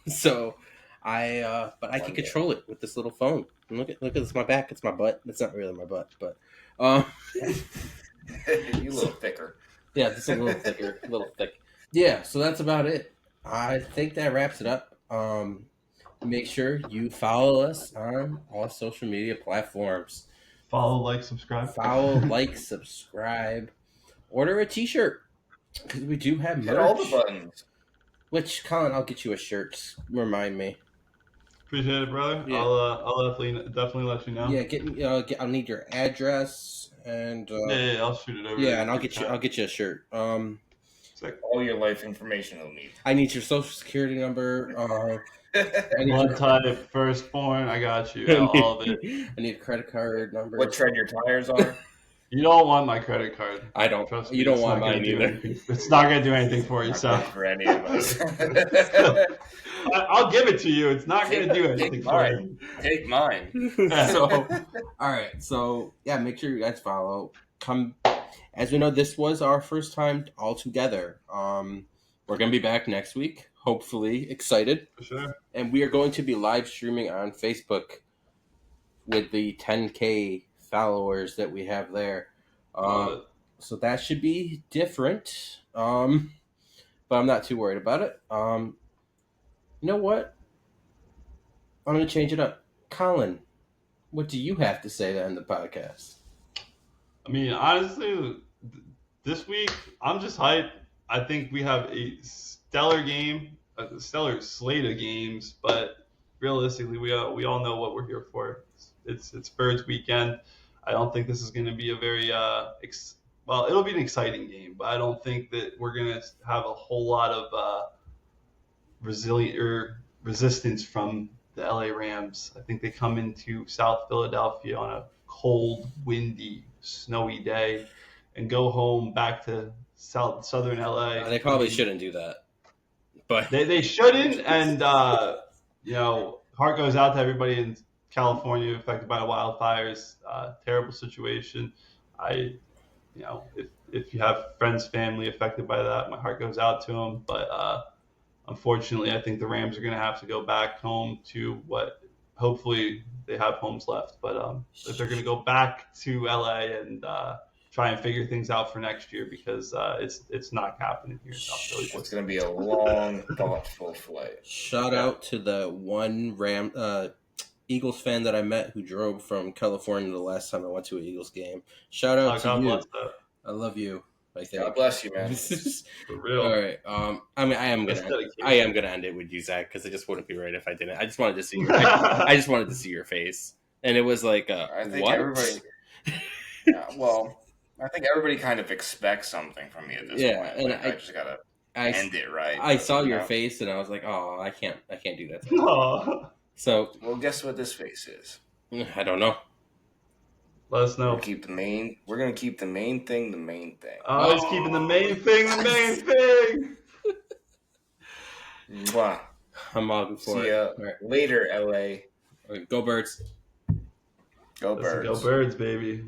[SPEAKER 1] So but I can
[SPEAKER 3] One day.
[SPEAKER 1] control it with this little phone. And look at this, my back. It's my butt. It's not really my butt, but um,
[SPEAKER 3] You a little thicker.
[SPEAKER 1] yeah, just a little thicker, a little thick. Yeah, so that's about it. I think that wraps it up. Make sure you follow us on all social media platforms.
[SPEAKER 2] Follow, like, subscribe.
[SPEAKER 1] Follow, like, subscribe, order a T-shirt because we do have merch.
[SPEAKER 3] Hit all the buttons.
[SPEAKER 1] Which, Colin, I'll get you a shirt. Remind me.
[SPEAKER 2] Appreciate it, brother.
[SPEAKER 1] Yeah.
[SPEAKER 2] I'll definitely let you know.
[SPEAKER 1] Yeah, I'll need your address and
[SPEAKER 2] Yeah, I'll shoot it over.
[SPEAKER 1] yeah, and I'll get you a shirt.
[SPEAKER 2] Sick.
[SPEAKER 3] All your life information you'll need.
[SPEAKER 1] I need your social security number. I need
[SPEAKER 2] Blood type, firstborn. I got you. All of it.
[SPEAKER 1] I need a credit card number.
[SPEAKER 3] What tread your tires are?
[SPEAKER 2] You don't want my credit card.
[SPEAKER 1] I don't.
[SPEAKER 2] Trust me.
[SPEAKER 1] You don't
[SPEAKER 2] it's
[SPEAKER 1] want
[SPEAKER 2] not gonna
[SPEAKER 1] mine
[SPEAKER 2] do
[SPEAKER 1] either.
[SPEAKER 2] anything. It's not going to do anything for you.
[SPEAKER 3] Not
[SPEAKER 2] So
[SPEAKER 3] good for any of us.
[SPEAKER 2] I'll give it to you. It's not going to do anything for you.
[SPEAKER 3] Take mine.
[SPEAKER 1] So, all right. So yeah, make sure you guys follow. Come, as we know, this was our first time all together. We're gonna be back next week. Hopefully, excited.
[SPEAKER 2] For sure.
[SPEAKER 1] And we are going to be live streaming on Facebook with the 10K followers that we have there. So that should be different. But I'm not too worried about it. You know what? I'm going to change it up. Colin, what do you have to say to end the podcast?
[SPEAKER 2] I mean, honestly, this week, I'm just hyped. I think we have a stellar game, a stellar slate of games, but realistically, we all know what we're here for. It's Birds weekend. I don't think this is going to be a very well, it'll be an exciting game, but I don't think that we're going to have a whole lot of resistance from the LA Rams. I think they come into South Philadelphia on a cold, windy, snowy day and go home back to southern LA.
[SPEAKER 1] They probably shouldn't do that. But
[SPEAKER 2] they shouldn't, and heart goes out to everybody in California affected by the wildfires. Terrible situation. If you have friends, family affected by that, my heart goes out to them. But unfortunately, I think the Rams are going to have to go back home to what hopefully they have homes left. But if they're going to go back to LA and try and figure things out for next year because it's not happening here in South Philly.
[SPEAKER 3] It's going to be a long, thoughtful flight.
[SPEAKER 1] Shout out to the one Eagles fan that I met who drove from California the last time I went to an Eagles game. Shout out to you. I love you. I think.
[SPEAKER 3] God bless you, man.
[SPEAKER 2] For real.
[SPEAKER 1] All right. I mean, I am gonna end it with you, Zach, because it just wouldn't be right if I didn't. I just wanted to see. I just wanted to see your face, and it was like,
[SPEAKER 3] I think
[SPEAKER 1] what?
[SPEAKER 3] everybody. I think everybody kind of expects something from me at this point.
[SPEAKER 1] And
[SPEAKER 3] I just gotta end it right.
[SPEAKER 1] I saw your face, and I was like, oh, I can't do that.
[SPEAKER 2] No.
[SPEAKER 1] So,
[SPEAKER 3] well, guess what this face is?
[SPEAKER 1] I don't know.
[SPEAKER 2] Let us know.
[SPEAKER 3] We're gonna keep the main thing the main thing.
[SPEAKER 2] Always keeping the main thing the main thing.
[SPEAKER 3] Mwah.
[SPEAKER 1] I'm all for
[SPEAKER 3] See
[SPEAKER 1] it.
[SPEAKER 3] ya later, LA.
[SPEAKER 1] All right, go Birds.
[SPEAKER 3] Go Birds.
[SPEAKER 2] Go Birds, baby.